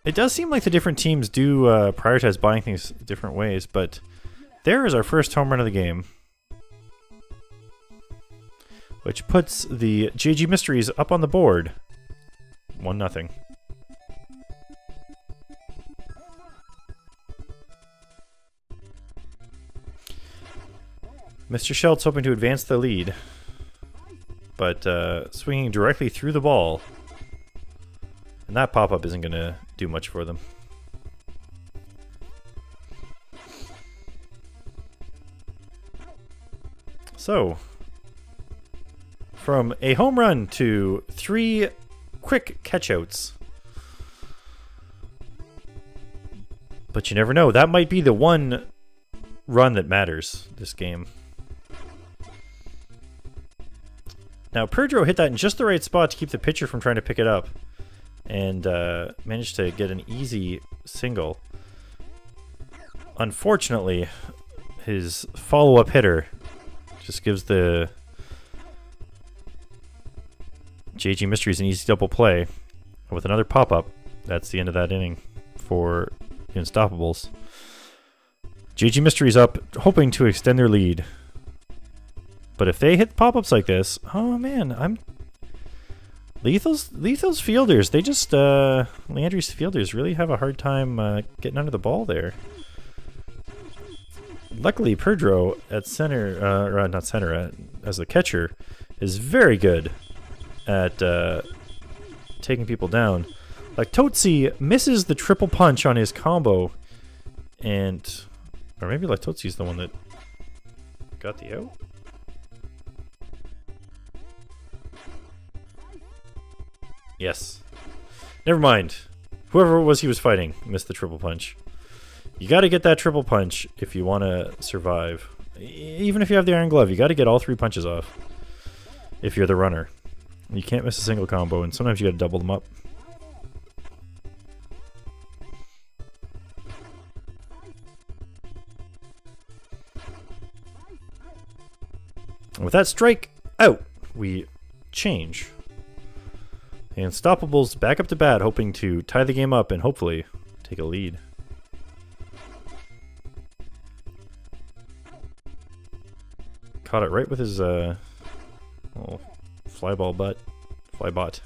It does seem like the different teams do prioritize buying things different ways, but there is our first home run of the game. Which puts the JG Mysteries up on the board. 1-0. Mr. Schultz hoping to advance the lead, but swinging directly through the ball. And that pop-up isn't going to do much for them. So, from a home run to 3 quick catchouts. But you never know. That might be the one run that matters this game. Now, Pedro hit that in just the right spot to keep the pitcher from trying to pick it up. And managed to get an easy single. Unfortunately, his follow-up hitter just gives the JG Mysteries an easy double play. And with another pop-up, that's the end of that inning for the Unstoppables. JG Mysteries up, hoping to extend their lead. But if they hit pop-ups like this, oh man, Lethal's fielders, they just, Landry's fielders really have a hard time getting under the ball there. Luckily, Pedro at center, or not center, as the catcher, is very good at taking people down. Like, Totsi misses the triple punch on his combo, and, or maybe like Totsi's the one that got the out? Yes. Never mind. Whoever it was he was fighting missed the triple punch. You got to get that triple punch if you want to survive. Even if you have the iron glove, you got to get all 3 punches off. If you're the runner. You can't miss a single combo, and sometimes you got to double them up. And with that strike out, we change. The Unstoppables back up to bat, hoping to tie the game up and hopefully take a lead. Caught it right with his little flyball butt. Flybot.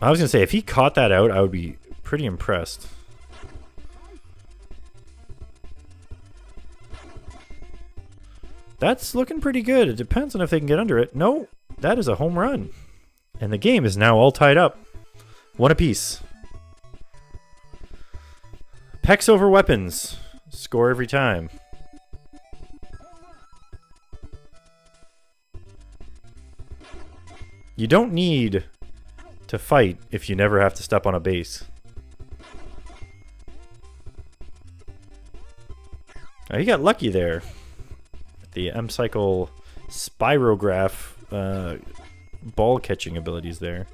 I was going to say, if he caught that out, I would be pretty impressed. That's looking pretty good. It depends on if they can get under it. No, that is a home run. And the game is now all tied up. One apiece. Pecs over weapons. Score every time. You don't need to fight if you never have to step on a base. Oh, he got lucky there. The M-Cycle Spirograph ball catching abilities there.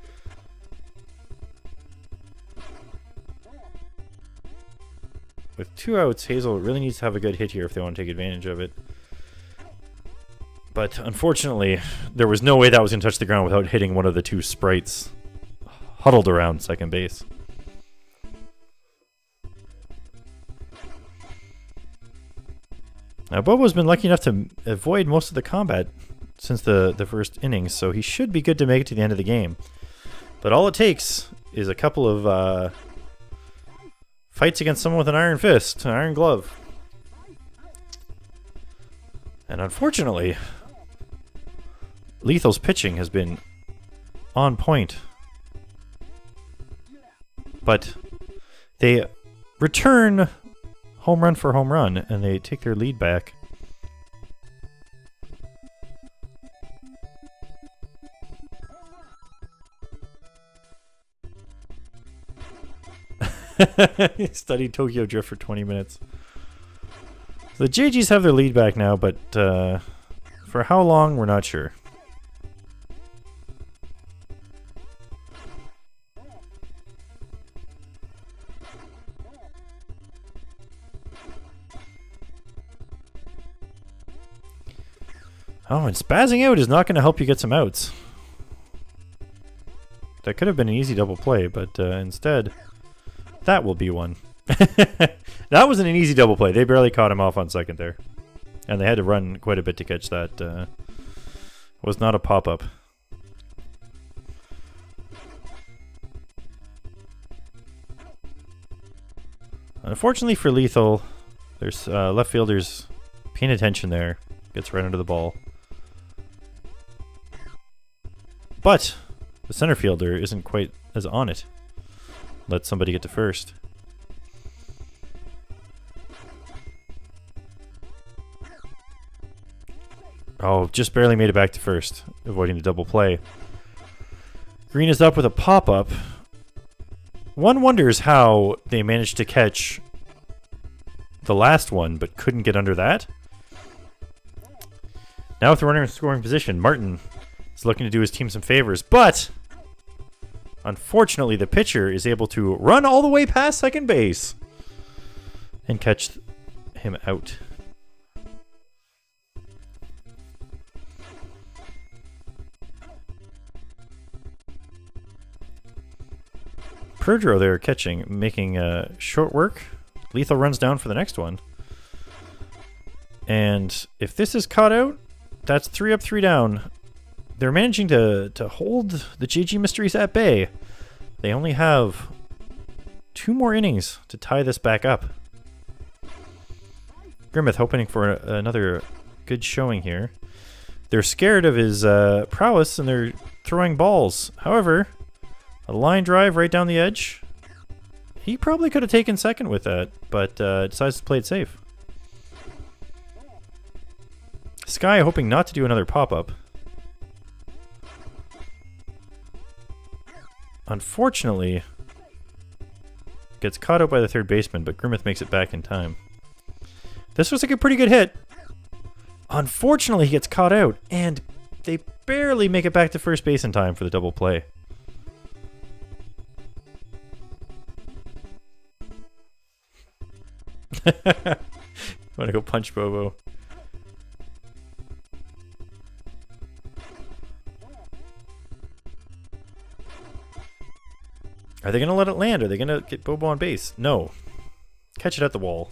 With 2 outs, Hazel really needs to have a good hit here if they want to take advantage of it. But unfortunately, there was no way that was going to touch the ground without hitting one of the 2 sprites huddled around second base. Now, Bobo's been lucky enough to avoid most of the combat since the first innings, so he should be good to make it to the end of the game. But all it takes is a couple of fights against someone with an iron fist, an iron glove. And unfortunately, Lethal's pitching has been on point. But they return home run for home run, and they take their lead back. Studied Tokyo Drift for 20 minutes. So the JGs have their lead back now, but for how long, we're not sure. Oh, and spazzing out is not going to help you get some outs. That could have been an easy double play, but instead, that will be one. That wasn't an easy double play. They barely caught him off on second there. And they had to run quite a bit to catch that. Was not a pop-up. Unfortunately for Lethal, there's left fielders paying attention there. Gets right under the ball. But the center fielder isn't quite as on it. Let somebody get to first. Oh, just barely made it back to first, avoiding the double play. Green is up with a pop-up. One wonders how they managed to catch the last one, but couldn't get under that. Now with the runner in scoring position, Martin is looking to do his team some favors, but unfortunately the pitcher is able to run all the way past second base and catch him out. Pedro there catching, making short work. Lethal runs down for the next one. And if this is caught out, that's 3 up, 3 down. They're managing to hold the GG Mysteries at bay. They only have 2 more innings to tie this back up. Grimmeth hoping for another good showing here. They're scared of his prowess and they're throwing balls. However, a line drive right down the edge. He probably could have taken second with that, but decides to play it safe. Sky hoping not to do another pop-up. Unfortunately, gets caught out by the third baseman, but Grimmeth makes it back in time. This was like a pretty good hit. Unfortunately, he gets caught out, and they barely make it back to first base in time for the double play. Want to go punch Bobo? Are they going to let it land? Are they going to get Bobo on base? No. Catch it at the wall.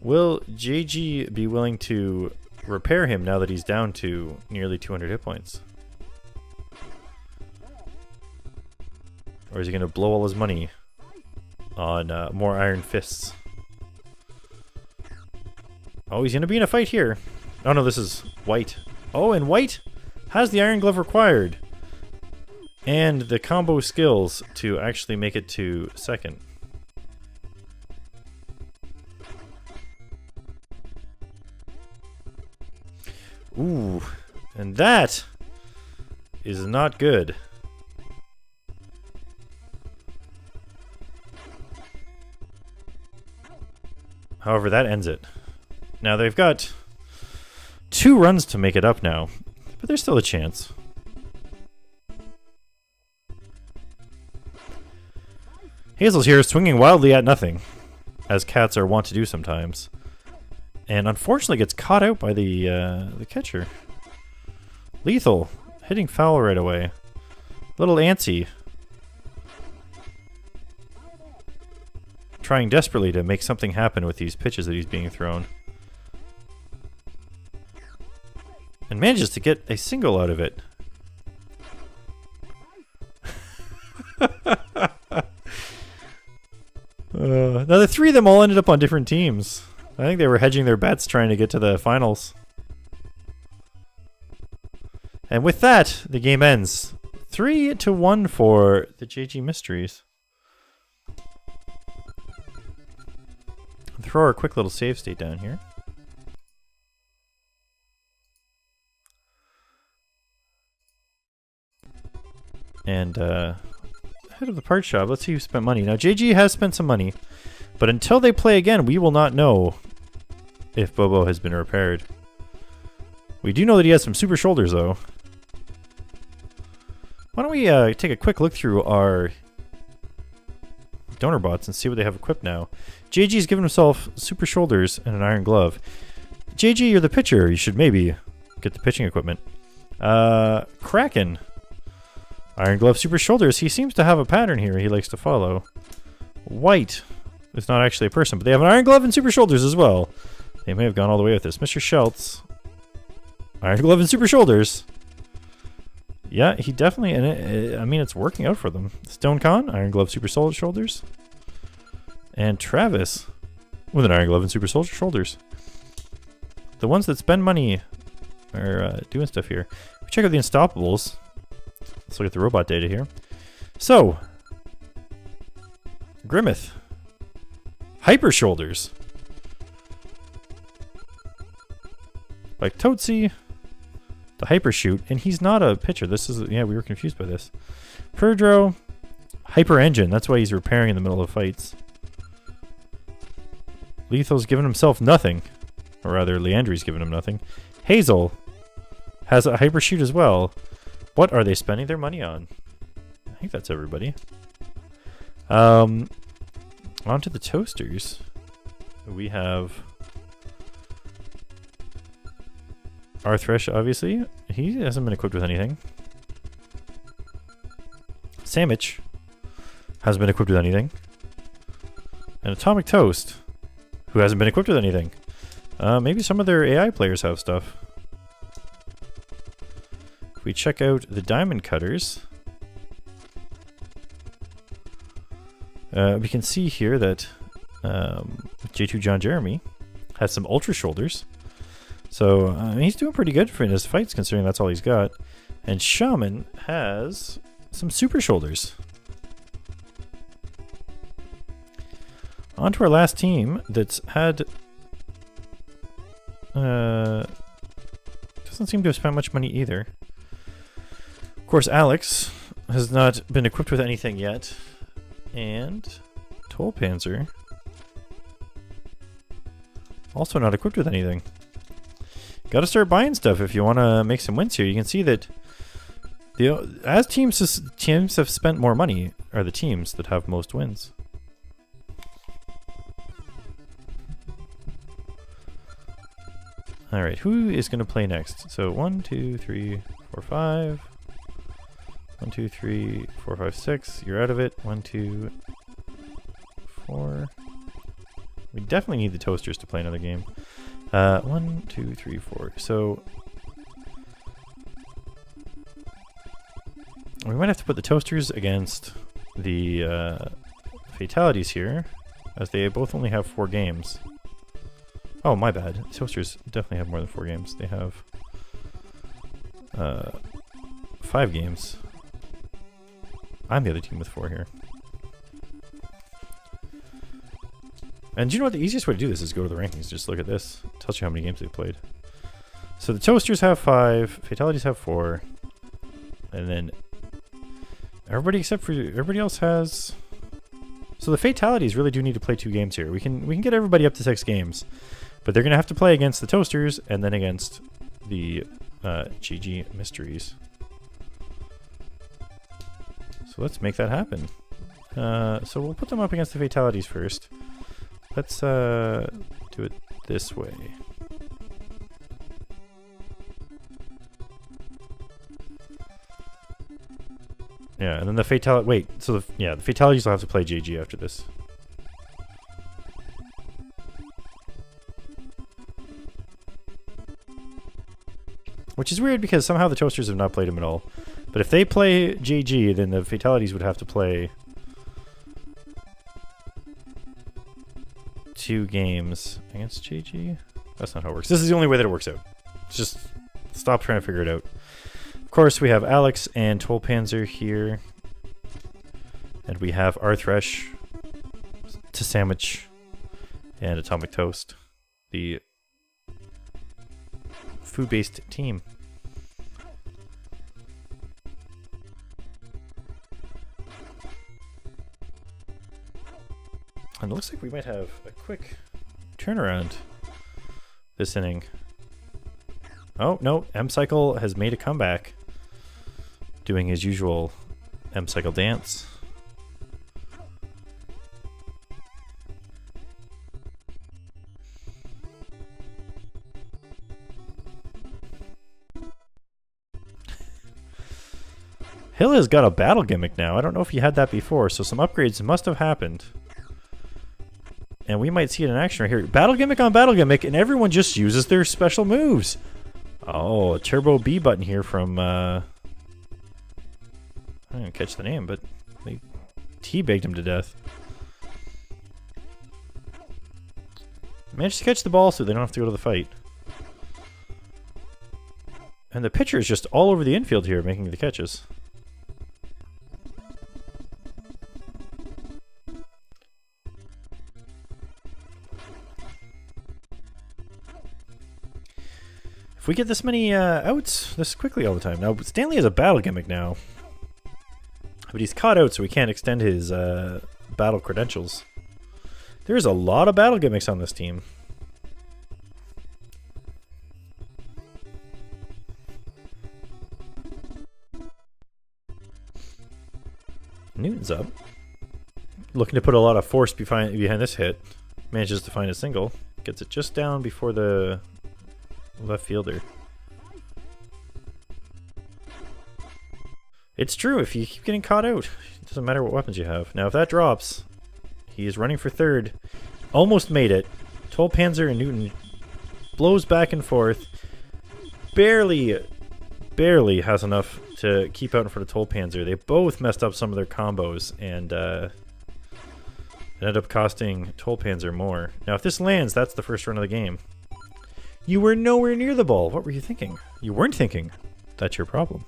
Will JG be willing to repair him now that he's down to nearly 200 hit points? Or is he going to blow all his money on more Iron Fists? Oh, he's going to be in a fight here. Oh no, this is White. Oh, and White has the Iron Glove required. And the combo skills to actually make it to second. Ooh, and that is not good. However, that ends it. Now they've got 2 runs to make it up now, but there's still a chance. Hazel's here swinging wildly at nothing, as cats are wont to do sometimes. And unfortunately gets caught out by the catcher. Lethal, hitting foul right away. Little antsy. Trying desperately to make something happen with these pitches that he's being thrown. And manages to get a single out of it. Now the 3 of them all ended up on different teams. I think they were hedging their bets trying to get to the finals. And with that, the game ends 3-1 for the JG Mysteries. Throw our quick little save state down here. And head of the part shop. Let's see who spent money. Now JG has spent some money, but until they play again, we will not know if Bobo has been repaired. We do know that he has some super shoulders, though. Why don't we take a quick look through our donor bots and see what they have equipped now. JG's given himself super shoulders and an iron glove. JG, you're the pitcher. You should maybe get the pitching equipment. Kraken. Iron glove, super shoulders. He seems to have a pattern here he likes to follow. White. It's not actually a person, but they have an iron glove and super shoulders as well. They may have gone all the way with this. Mr. Schultz. Iron glove and super shoulders. Yeah, he definitely, and I mean, it's working out for them. Stone Con, iron glove, super solid shoulders. And Travis with an iron glove and super soldier shoulders. The ones that spend money are doing stuff here. We check out the Unstoppables. Let's look at the robot data here. So, Grimmeth. Hyper shoulders. Like Tootsie. The hyper shoot, and he's not a pitcher. This is, yeah, we were confused by this. Pedro. Hyper engine. That's why he's repairing in the middle of fights. Lethal's given himself nothing. Or rather, Leandri's given him nothing. Hazel has a hyper shoot as well. What are they spending their money on? I think that's everybody. On to the toasters. We have Arthresh, obviously. He hasn't been equipped with anything. Sandwich hasn't been equipped with anything. And Atomic Toast, who hasn't been equipped with anything. Maybe some of their AI players have stuff. If we check out the Diamond Cutters, we can see here that J2 John Jeremy has some Ultra Shoulders. So he's doing pretty good for in his fights, considering that's all he's got. And Shaman has some Super Shoulders. On to our last team that's had... doesn't seem to have spent much money either. Of course, Alex has not been equipped with anything yet. And Toll Panzer also not equipped with anything. Got to start buying stuff if you want to make some wins here. You can see that as teams have spent more money are the teams that have most wins. All right, who is going to play next? So 1, 2, 3, 4, 5. 1, 2, 3, 4, 5, 6. You're out of it. 1, 2, 4. We definitely need the toasters to play another game. 1, 2, 3, 4. So we might have to put the toasters against the fatalities here, as they both only have 4 games. Oh, my bad. The toasters definitely have more than 4 games. They have 5 games. I'm the other team with 4 here. And do you know what? The easiest way to do this is go to the rankings. Just look at this. It tells you how many games they've played. So the toasters have 5, fatalities have 4, and then everybody except for everybody else has. So the fatalities really do need to play 2 games here. We can get everybody up to 6 games, but they're gonna have to play against the toasters and then against the GG mysteries. So let's make that happen. So we'll put them up against the fatalities first. Let's do it this way. Yeah, and then the fatality. Wait, so the fatalities will have to play JG after this. Which is weird because somehow the toasters have not played him at all. But if they play JG, then the fatalities would have to play 2 games against JG. That's not how it works. This is the only way that it works out. Just stop trying to figure it out. Of course, we have Alex and Tollpanzer here. And we have Arthresh, to Sandwich, and Atomic Toast. The food-based team. And it looks like we might have a quick turnaround this inning. Oh, no. M-Cycle has made a comeback, doing his usual M-Cycle dance. Hill has got a battle gimmick now. I don't know if you had that before, so some upgrades must have happened. And we might see it in action right here. Battle gimmick on battle gimmick, and everyone just uses their special moves. Oh, a turbo B button here from, I didn't catch the name, but they teabagged him to death. Managed to catch the ball so they don't have to go to the fight. And the pitcher is just all over the infield here making the catches. If we get this many outs this quickly all the time. Now, Stanley has a battle gimmick now. But he's caught out, so we can't extend his battle credentials. There's a lot of battle gimmicks on this team. Newton's up. Looking to put a lot of force behind this hit. Manages to find a single. Gets it just down before the left fielder. It's true, if you keep getting caught out, it doesn't matter what weapons you have. Now if that drops, he is running for third. Almost made it. Tollpanzer and Newton blows back and forth. Barely has enough to keep out in front of Tollpanzer. They both messed up some of their combos, and it ended up costing Tollpanzer more. Now if this lands, that's the first run of the game. You were nowhere near the ball. What were you thinking? You weren't thinking. That's your problem.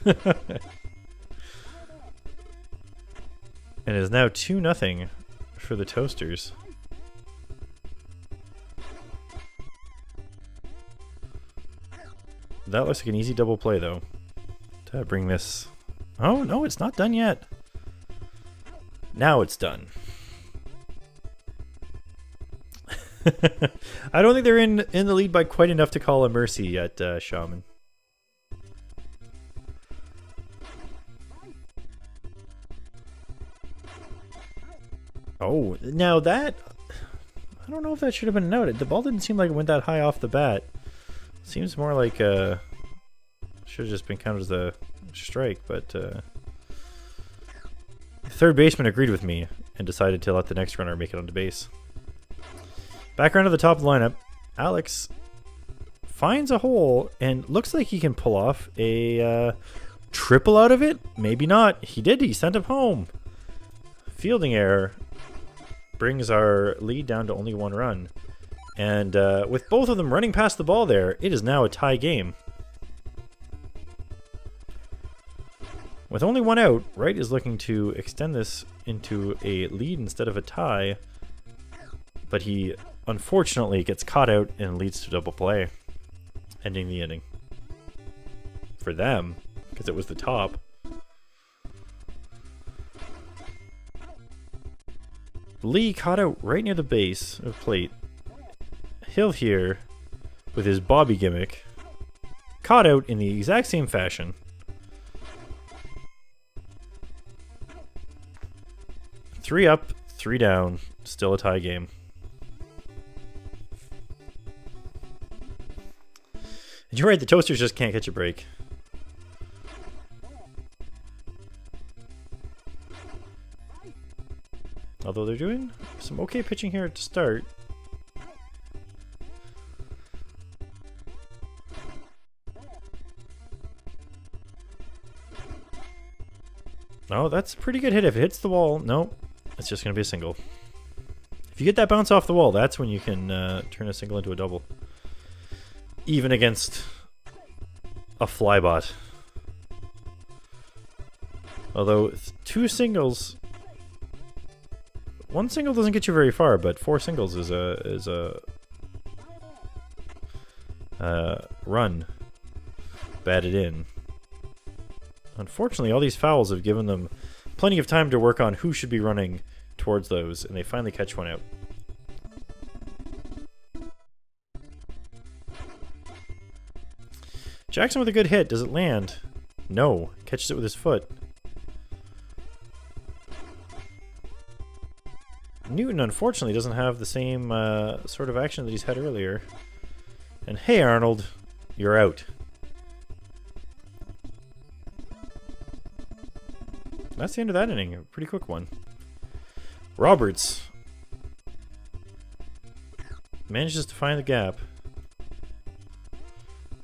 And it is now 2-0 for the Toasters. That looks like an easy double play, though. To bring this... Oh, no, it's not done yet. Now it's done. I don't think they're in the lead by quite enough to call a mercy yet, Shaman. Oh, now that... I don't know if that should have been noted. The ball didn't seem like it went that high off the bat. Seems more like should have just been counted as a strike, but third baseman agreed with me and decided to let the next runner make it onto base. Back around to the top of the lineup, Alex finds a hole and looks like he can pull off a triple out of it. Maybe not. He did. He sent him home. Fielding error brings our lead down to only 1 run. And with both of them running past the ball there, it is now a tie game. With only 1 out, Wright is looking to extend this into a lead instead of a tie. But he unfortunately gets caught out and leads to double play, ending the inning. For them, because it was the top. Lee caught out right near the base of plate. Hill here, with his Bobby gimmick, caught out in the exact same fashion. Three up, 3 down, still a tie game. And you're right, the Toasters just can't catch a break. Although they're doing some okay pitching here to start. Oh, that's a pretty good hit. If it hits the wall, no, it's just going to be a single. If you get that bounce off the wall, that's when you can turn a single into a double. Even against a flybot. Although 2 singles, 1 single doesn't get you very far, but 4 singles is a run batted in. Unfortunately, all these fouls have given them plenty of time to work on who should be running towards those, and they finally catch 1 out. Jackson with a good hit. Does it land? No. Catches it with his foot. Newton, unfortunately, doesn't have the same sort of action that he's had earlier. And hey, Arnold, you're out. That's the end of that inning. A pretty quick one. Roberts manages to find the gap.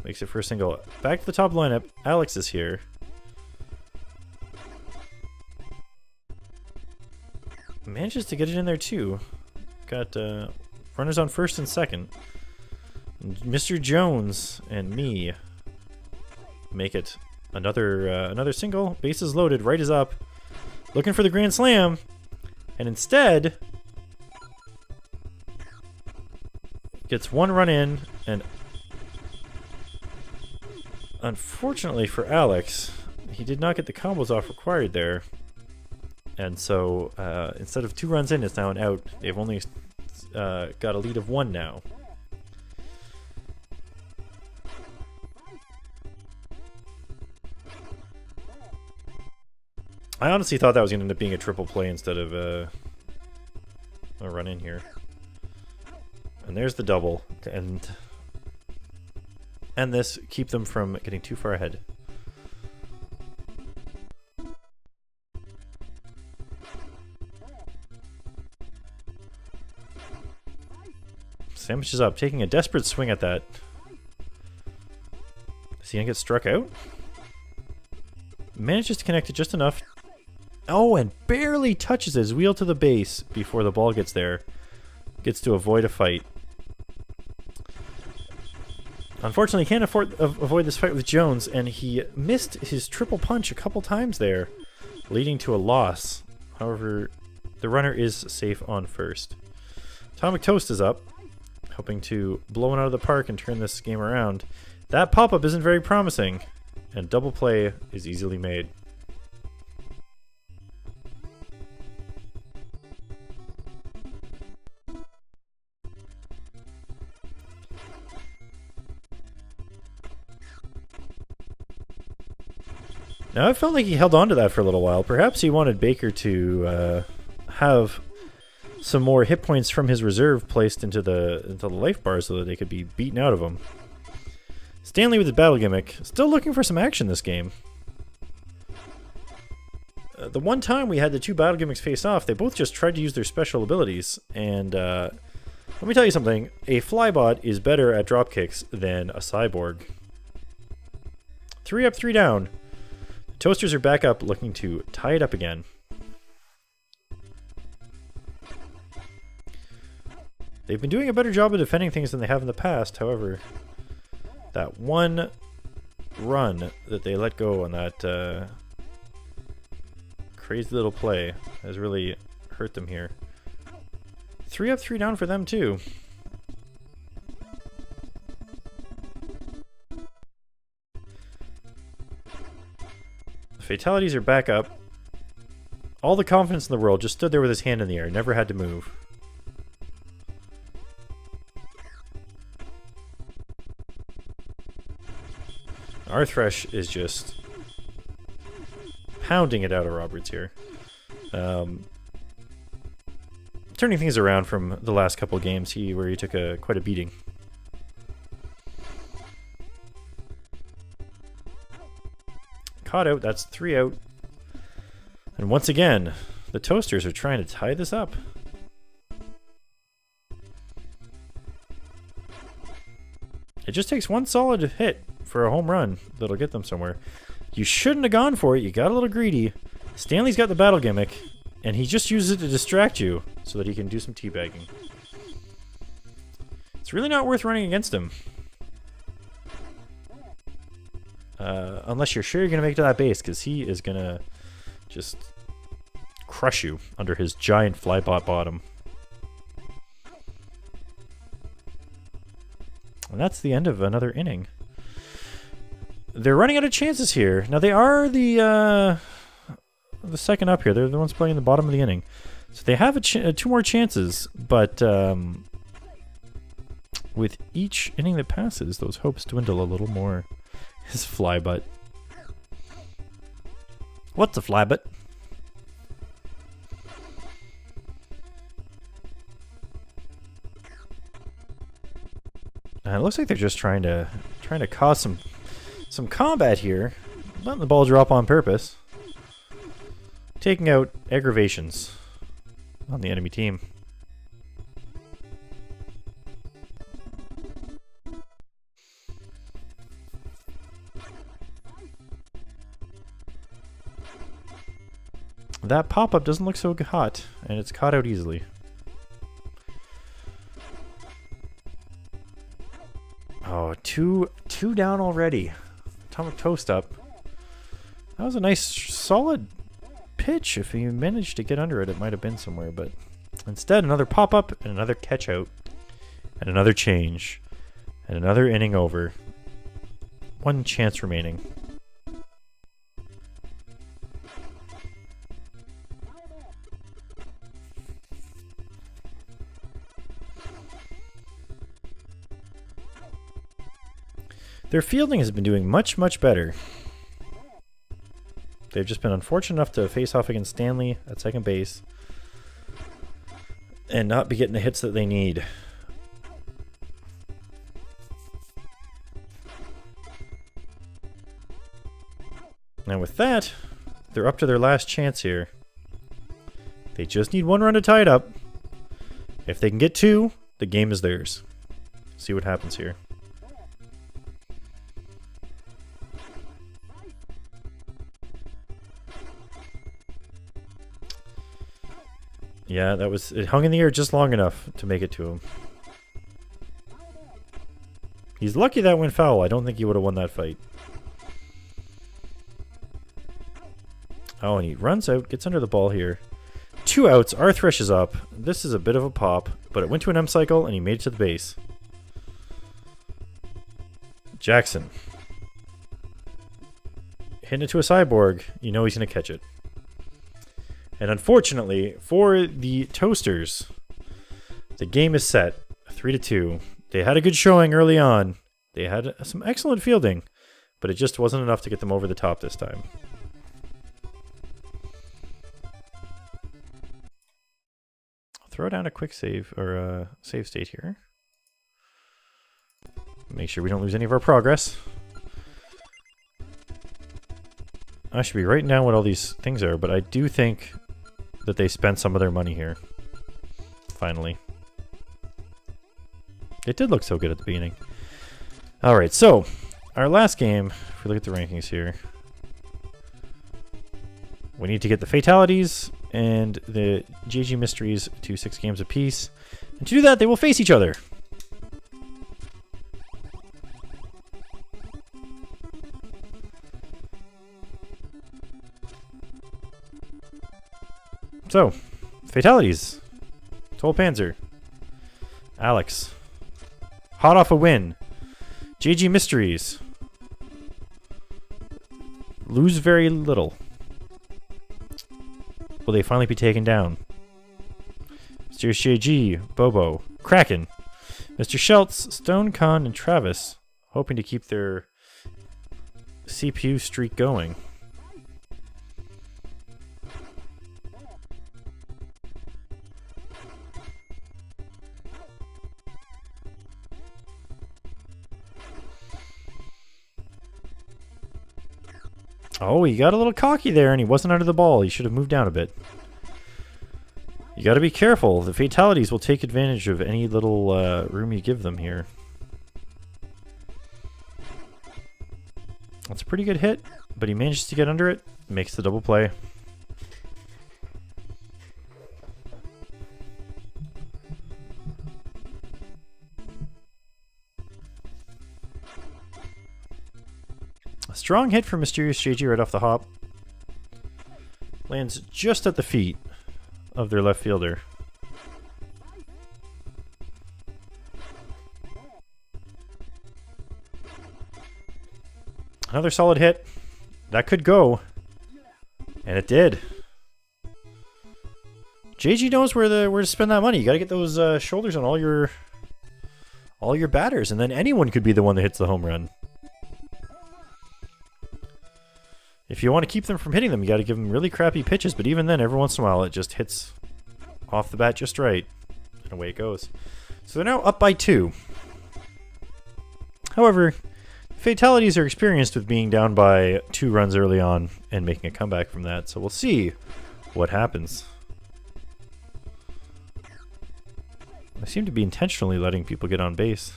Makes it for a single. Back to the top lineup. Alex is here. Manages to get it in there too. Got runners on first and second. Mr. Jones and me make it another single. Bases loaded. Right is up. Looking for the grand slam. And instead gets 1 run in, and unfortunately for Alex, he did not get the combos off required there. And so instead of 2 runs in, it's now an out. They've only got a lead of 1 now. I honestly thought that was going to end up being a triple play instead of a run in here. And there's the double to end this, keep them from getting too far ahead. Sandwich is up, taking a desperate swing at that. Is he going to get struck out? Manages to connect it just enough. Oh, and barely touches his wheel to the base before the ball gets there. Gets to avoid a fight. Unfortunately, he can't avoid this fight with Jones, and he missed his triple punch a couple times there, leading to a loss. However, the runner is safe on first. Atomic Toast is up, hoping to blow one out of the park and turn this game around. That pop-up isn't very promising, and double play is easily made. Now, I felt like he held on to that for a little while. Perhaps he wanted Baker to have some more hit points from his reserve placed into the life bar so that they could be beaten out of him. Stanley with his battle gimmick. Still looking for some action this game. the one time we had the two battle gimmicks face off, they both just tried to use their special abilities. And let me tell you something. A flybot is better at drop kicks than a cyborg. 3 up, 3 down. The Toasters are back up, looking to tie it up again. They've been doing a better job of defending things than they have in the past. However, that one run that they let go on that crazy little play has really hurt them here. 3 up, 3 down for them too. The fatalities are back up. All the confidence in the world, just stood there with his hand in the air, never had to move. Arthresh is just pounding it out of Roberts here. Turning things around from the last couple of games where he took quite a beating. Caught out, that's 3 out. And once again, the Toasters are trying to tie this up. It just takes one solid hit for a home run that'll get them somewhere. You shouldn't have gone for it. You got a little greedy. Stanley's got the battle gimmick, and he just uses it to distract you so that he can do some teabagging. It's really not worth running against him. Unless you're sure you're going to make it to that base, because he is going to just crush you under his giant flybot bottom. And that's the end of another inning. They're running out of chances here. Now they are the second up here. They're the ones playing the bottom of the inning. So they have two more chances, but with each inning that passes, those hopes dwindle a little more. His flybutt. What's a flybutt? It looks like they're just trying to cause some combat here, letting the ball drop on purpose, taking out aggravations on the enemy team. That pop-up doesn't look so hot, and it's caught out easily. Oh, two down already. Atomic Toast up. That was a nice, solid pitch. If he managed to get under it, it might have been somewhere. But instead, another pop-up and another catch-out. And another change. And another inning over. One chance remaining. Their fielding has been doing much, much better. They've just been unfortunate enough to face off against Stanley at second base and not be getting the hits that they need. And with that, they're up to their last chance here. They just need one run to tie it up. If they can get two, the game is theirs. See what happens here. Yeah, it hung in the air just long enough to make it to him. He's lucky that went foul. I don't think he would have won that fight. Oh, and he runs out, gets under the ball here. 2 outs, Arthresh is up. This is a bit of a pop, but it went to an M cycle and he made it to the base. Jackson. Hitting it to a cyborg. You know he's going to catch it. And unfortunately, for the Toasters, the game is set 3-2. They had a good showing early on. They had some excellent fielding, but it just wasn't enough to get them over the top this time. I'll throw down a quick save, or a save state here. Make sure we don't lose any of our progress. I should be writing down what all these things are, but I do think that they spent some of their money here. Finally. It did look so good at the beginning. Alright, so our last game, if we look at the rankings here, we need to get the fatalities and the GG mysteries to 6 games apiece. And to do that, they will face each other. So, fatalities. Toll Panzer. Alex. Hot off a win. GG Mysteries. Lose very little. Will they finally be taken down? Mr. JG, Bobo, Kraken, Mr. Schultz, Stone Con, and Travis, hoping to keep their CPU streak going. Oh, he got a little cocky there and he wasn't under the ball. He should have moved down a bit. You gotta be careful. The fatalities will take advantage of any little room you give them here. That's a pretty good hit, but he manages to get under it. Makes the double play. A strong hit from Mysterious JG right off the hop. Lands just at the feet of their left fielder. Another solid hit. That could go. And it did. JG knows where to spend that money. You gotta get those shoulders on all your batters, and then anyone could be the one that hits the home run. If you want to keep them from hitting them, you got to give them really crappy pitches, but even then, every once in a while, it just hits off the bat just right, and away it goes. So they're now up by 2. However, fatalities are experienced with being down by 2 runs early on and making a comeback from that, so we'll see what happens. They seem to be intentionally letting people get on base.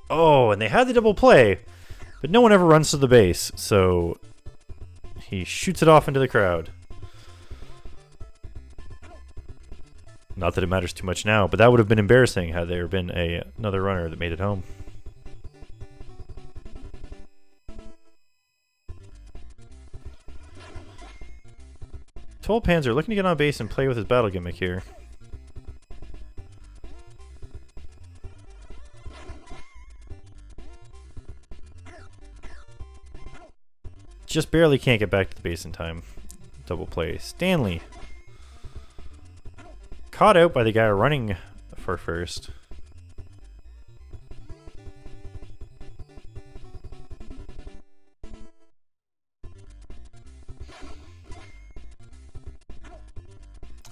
Oh, and they had the double play, but no one ever runs to the base, so he shoots it off into the crowd. Not that it matters too much now, but that would have been embarrassing had there been another runner that made it home. Toll Panzer looking to get on base and play with his battle gimmick here. Just barely can't get back to the base in time. Double play. Stanley. Caught out by the guy running for first.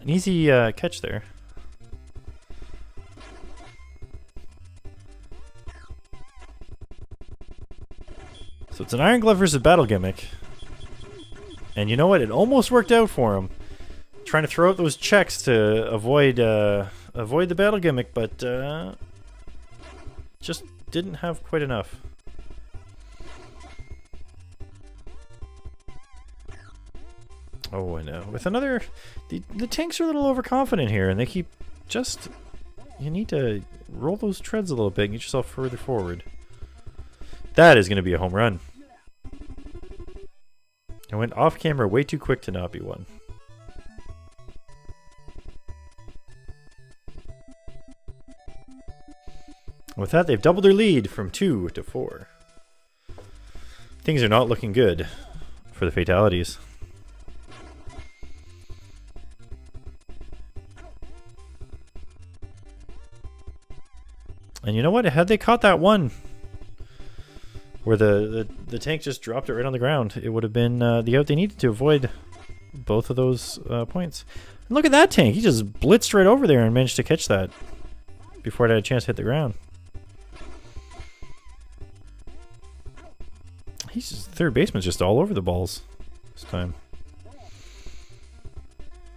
An easy catch there. So it's an Iron Glove versus Battle Gimmick. And you know what? It almost worked out for him. Trying to throw out those checks to avoid the Battle Gimmick, but just didn't have quite enough. Oh, and with another... The tanks are a little overconfident here, and they keep just... You need to roll those treads a little bit and get yourself further forward. That is going to be a home run. I went off camera way too quick to not be one. With that, they've doubled their lead from 2 to 4. Things are not looking good for the fatalities. And you know what? Had they caught that one where the tank just dropped it right on the ground, it would have been the out they needed to avoid both of those points. And look at that tank. He just blitzed right over there and managed to catch that before it had a chance to hit the ground. He's just, third baseman's just all over the balls this time.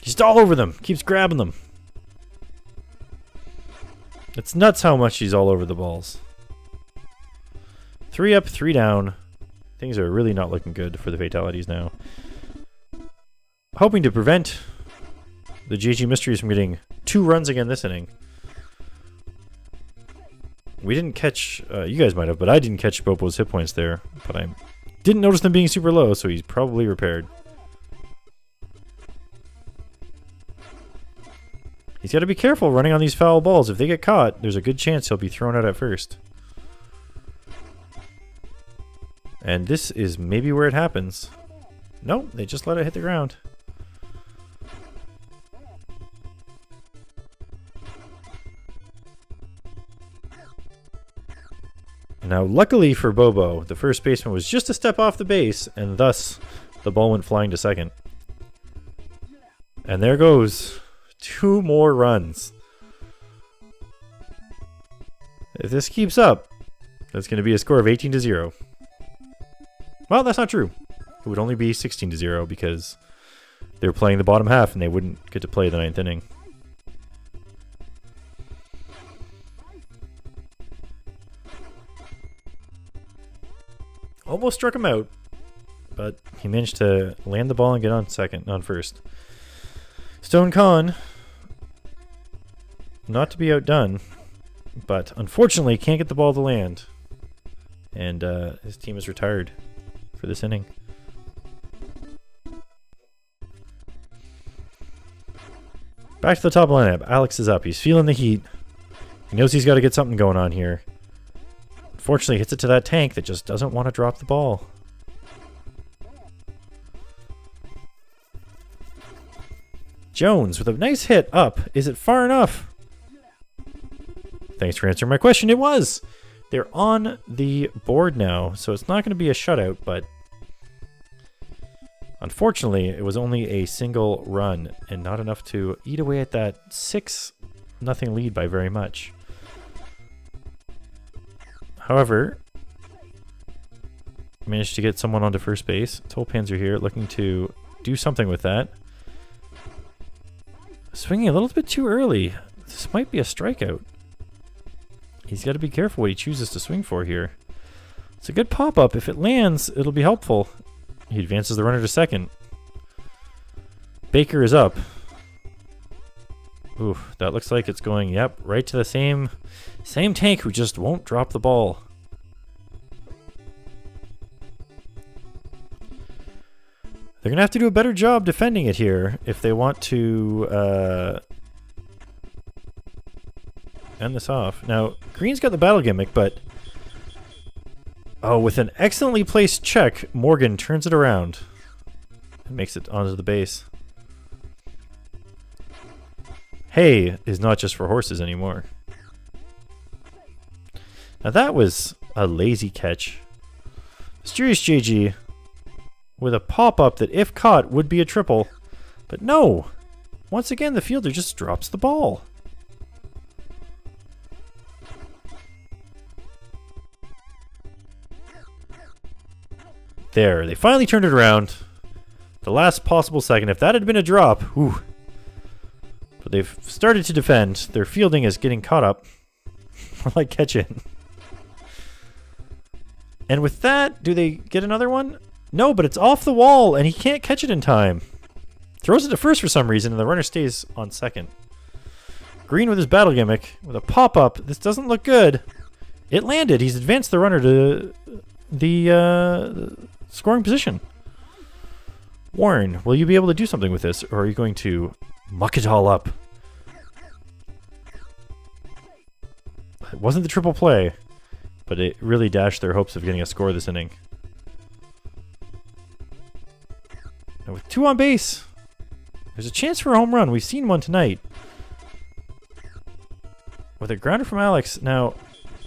He's all over them. Keeps grabbing them. It's nuts how much he's all over the balls. 3 up, 3 down. Things are really not looking good for the fatalities now. Hoping to prevent the GG Mysteries from getting 2 runs again this inning. We didn't catch, you guys might have, but I didn't catch Bobo's hit points there. But I didn't notice them being super low, so he's probably repaired. He's got to be careful running on these foul balls. If they get caught, there's a good chance he'll be thrown out at first. And this is maybe where it happens. Nope, they just let it hit the ground. Now, luckily for Bobo, the first baseman was just a step off the base, and thus the ball went flying to second. And there goes 2 more runs. If this keeps up, that's going to be a score of 18-0. Well, that's not true. It would only be 16-0 because they're playing the bottom half and they wouldn't get to play the 9th inning. Almost struck him out, but he managed to land the ball and get on first. Stone Khan, not to be outdone, but unfortunately can't get the ball to land, and his team is retired for this inning. Back to the top lineup. Alex is up. He's feeling the heat. He knows he's got to get something going on here. Unfortunately, hits it to that tank that just doesn't want to drop the ball. Jones with a nice hit up. Is it far enough? Thanks for answering my question. It was. They're on the board now, so it's not going to be a shutout, but unfortunately, it was only a single run and not enough to eat away at that 6-0 lead by very much. However, managed to get someone onto first base. Tolpanzer here looking to do something with that. Swinging a little bit too early. This might be a strikeout. He's got to be careful what he chooses to swing for here. It's a good pop-up. If it lands, it'll be helpful. He advances the runner to second. Baker is up. Ooh, that looks like it's going, yep, right to the same tank who just won't drop the ball. They're going to have to do a better job defending it here if they want to end this off. Now, Green's got the battle gimmick, but oh, with an excellently placed check, Morgan turns it around and makes it onto the base. Hay is not just for horses anymore. Now that was a lazy catch. Mysterious JG with a pop-up that, if caught, would be a triple. But no! Once again, the fielder just drops the ball. There, they finally turned it around. The last possible second. If that had been a drop, whew. But they've started to defend. Their fielding is getting caught up. Like catch it. And with that, do they get another one? No, but it's off the wall, and he can't catch it in time. Throws it to first for some reason, and the runner stays on second. Green with his battle gimmick, with a pop-up. This doesn't look good. It landed. He's advanced the runner to the scoring position. Warren, will you be able to do something with this, or are you going to muck it all up? It wasn't the triple play, but it really dashed their hopes of getting a score this inning. Now with 2 on base, there's a chance for a home run. We've seen one tonight. With a grounder from Alex. Now,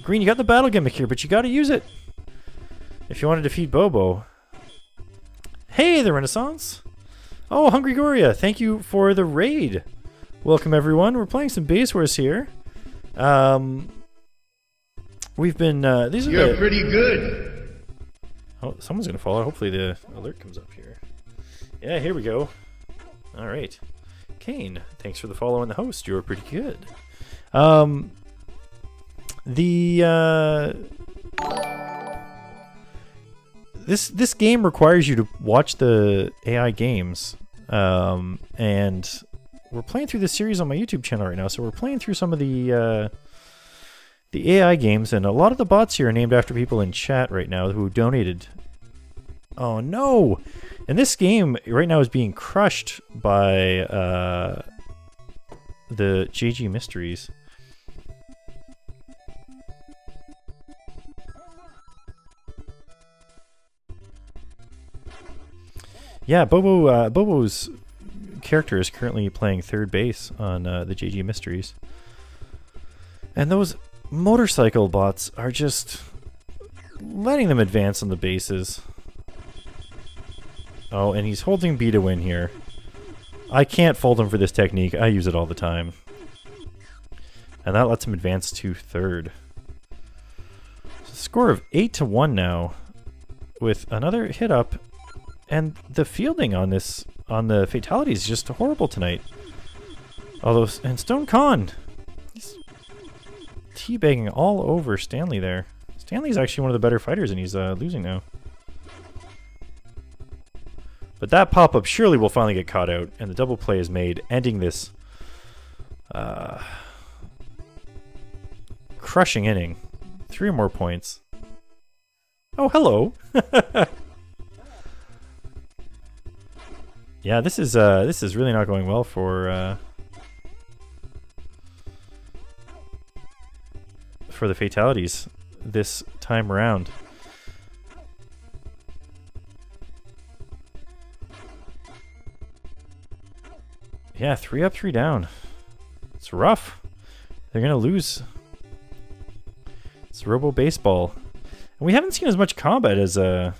Green, you got the battle gimmick here, but you got to use it if you want to defeat Bobo. Hey, the Renaissance. Oh, Hungry Goria, thank you for the raid. Welcome, everyone. We're playing some Base Horse here. We've been... these are You're pretty good. Oh, someone's gonna fall. Hopefully the alert comes up here. Yeah, here we go. All right. Kane, thanks for the follow and the host. You were pretty good. This game requires you to watch the AI games, and we're playing through this series on my YouTube channel right now. So we're playing through some of the AI games, and a lot of the bots here are named after people in chat right now who donated. Oh no! And this game right now is being crushed by the JG Mysteries. Yeah, Bobo's character is currently playing third base on the JG Mysteries. And those motorcycle bots are just letting them advance on the bases. Oh, and he's holding B to win here. I can't fault him for this technique. I use it all the time. And that lets him advance to third. So score of 8-1 now, with another hit up. And the fielding on this, on the fatalities, is just horrible tonight. Although, and Stone Con, he's teabagging all over Stanley there. Stanley's actually one of the better fighters, and he's losing now. But that pop-up surely will finally get caught out, and the double play is made, ending this crushing inning. 3 or more points. Oh, hello! Yeah, this is really not going well for the fatalities this time around. Yeah, 3 up, 3 down. It's rough. They're gonna lose. It's Robo Baseball, and we haven't seen as much combat as I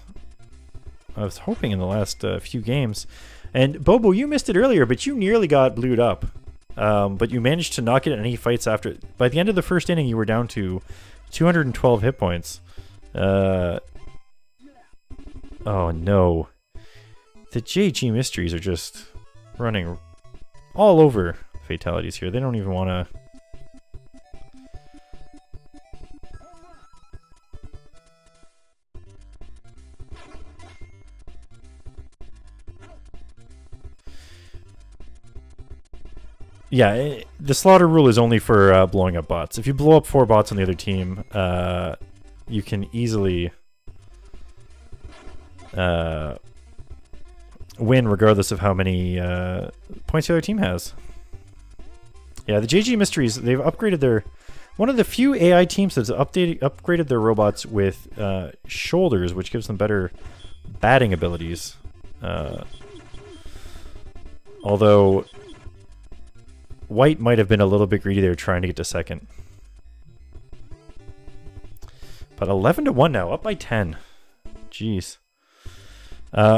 was hoping in the last few games. And Bobo, you missed it earlier, but you nearly got blued up. But you managed to not get any fights after. By the end of the first inning, you were down to 212 hit points. Oh no. The JG Mysteries are just running all over fatalities here. They don't even want to... Yeah, the slaughter rule is only for blowing up bots. If you blow up 4 bots on the other team, you can easily win regardless of how many points the other team has. Yeah, the JG Mysteries, they've upgraded their... One of the few AI teams that's upgraded their robots with shoulders, which gives them better batting abilities. Although... White might have been a little bit greedy there trying to get to second. But 11-1 now, up by 10. Jeez.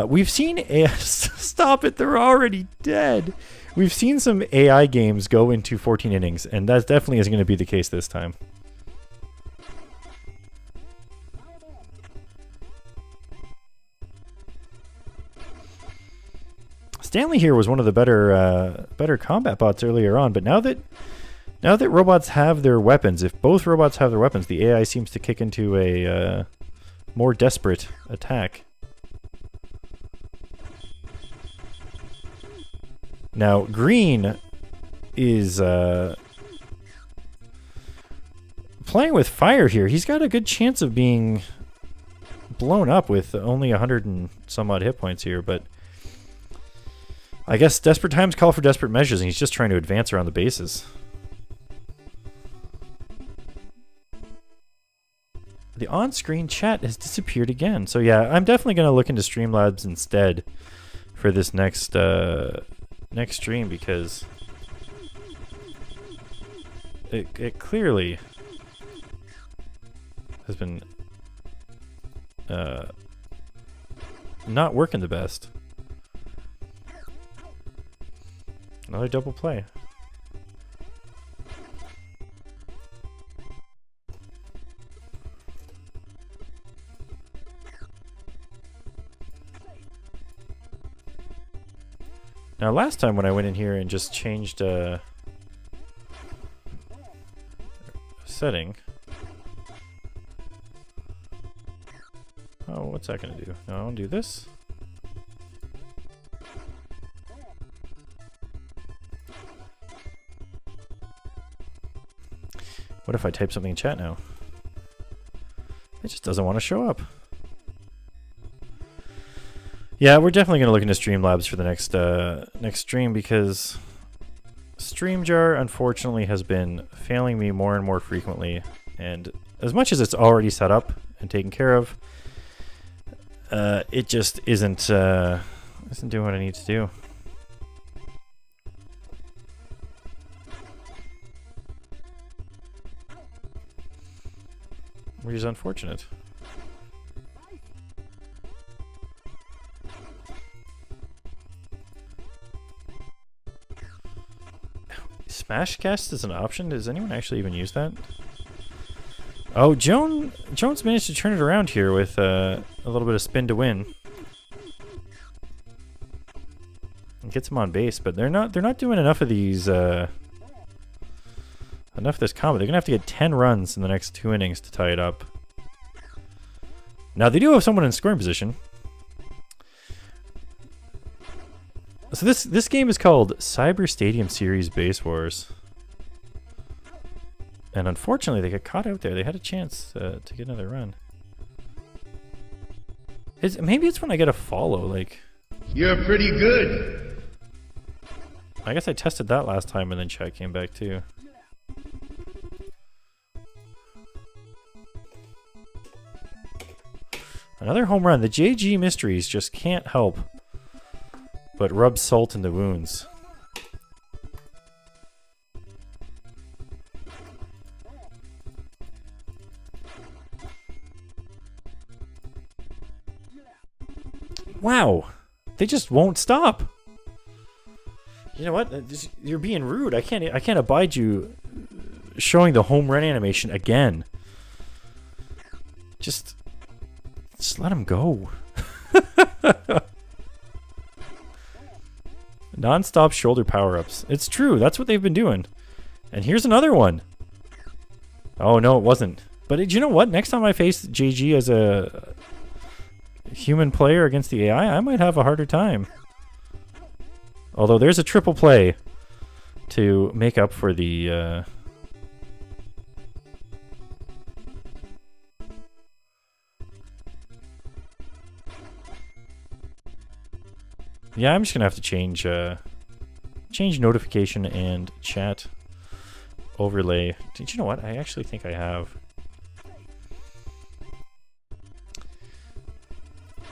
We've seen stop it, they're already dead. We've seen some AI games go into 14 innings, and that definitely isn't going to be the case this time. Stanley here was one of the better combat bots earlier on, but now that robots have their weapons, if both robots have their weapons, the AI seems to kick into a more desperate attack. Now, Green is playing with fire here. He's got a good chance of being blown up with only 100 and some odd hit points here, but I guess desperate times call for desperate measures, and he's just trying to advance around the bases. The on-screen chat has disappeared again. So yeah, I'm definitely going to look into Streamlabs instead for this next next stream, because it clearly has been not working the best. Another double play. Now, last time when I went in here and just changed a setting. Oh, what's that going to do? No, I'll do this. What if I type something in chat now? It just doesn't want to show up. Yeah, we're definitely going to look into Streamlabs for the next stream because StreamJar unfortunately has been failing me more and more frequently, and as much as it's already set up and taken care of, it just isn't doing what it needs to do. Which is unfortunate. Smashcast is an option? Does anyone actually even use that? Oh, Jones managed to turn it around here with a little bit of spin to win. It gets him on base, but they're not doing enough of these enough of this combo. They're gonna have to get 10 runs in the next 2 innings to tie it up. Now they do have someone in scoring position. So this game is called Cyber Stadium Series Base Wars. And unfortunately they got caught out there. They had a chance to get another run. Maybe it's when I get a follow, like... You're pretty good. I guess I tested that last time and then chat came back too. Another home run. The JG Mysteries just can't help but rub salt in the wounds. Wow. They just won't stop. You know what? You're being rude. I can't abide you showing the home run animation again. Just let him go. Non-stop shoulder power-ups. It's true. That's what they've been doing. And here's another one. Oh, no, it wasn't. But you know what? Next time I face JG as a human player against the AI, I might have a harder time. Although there's a triple play to make up for the... Yeah, I'm just gonna have to change notification and chat overlay. Did you know what? I actually think I have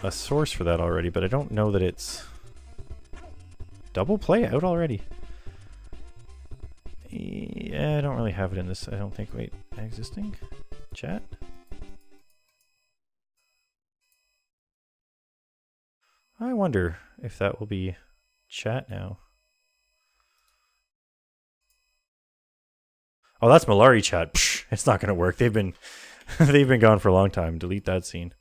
a source for that already, but I don't know that it's double play out already. Yeah, I don't really have it in this. I don't think. Wait, existing chat. I wonder if that will be chat now. Oh, that's Malari chat. Psh, it's not going to work. They've been gone for a long time. Delete that scene.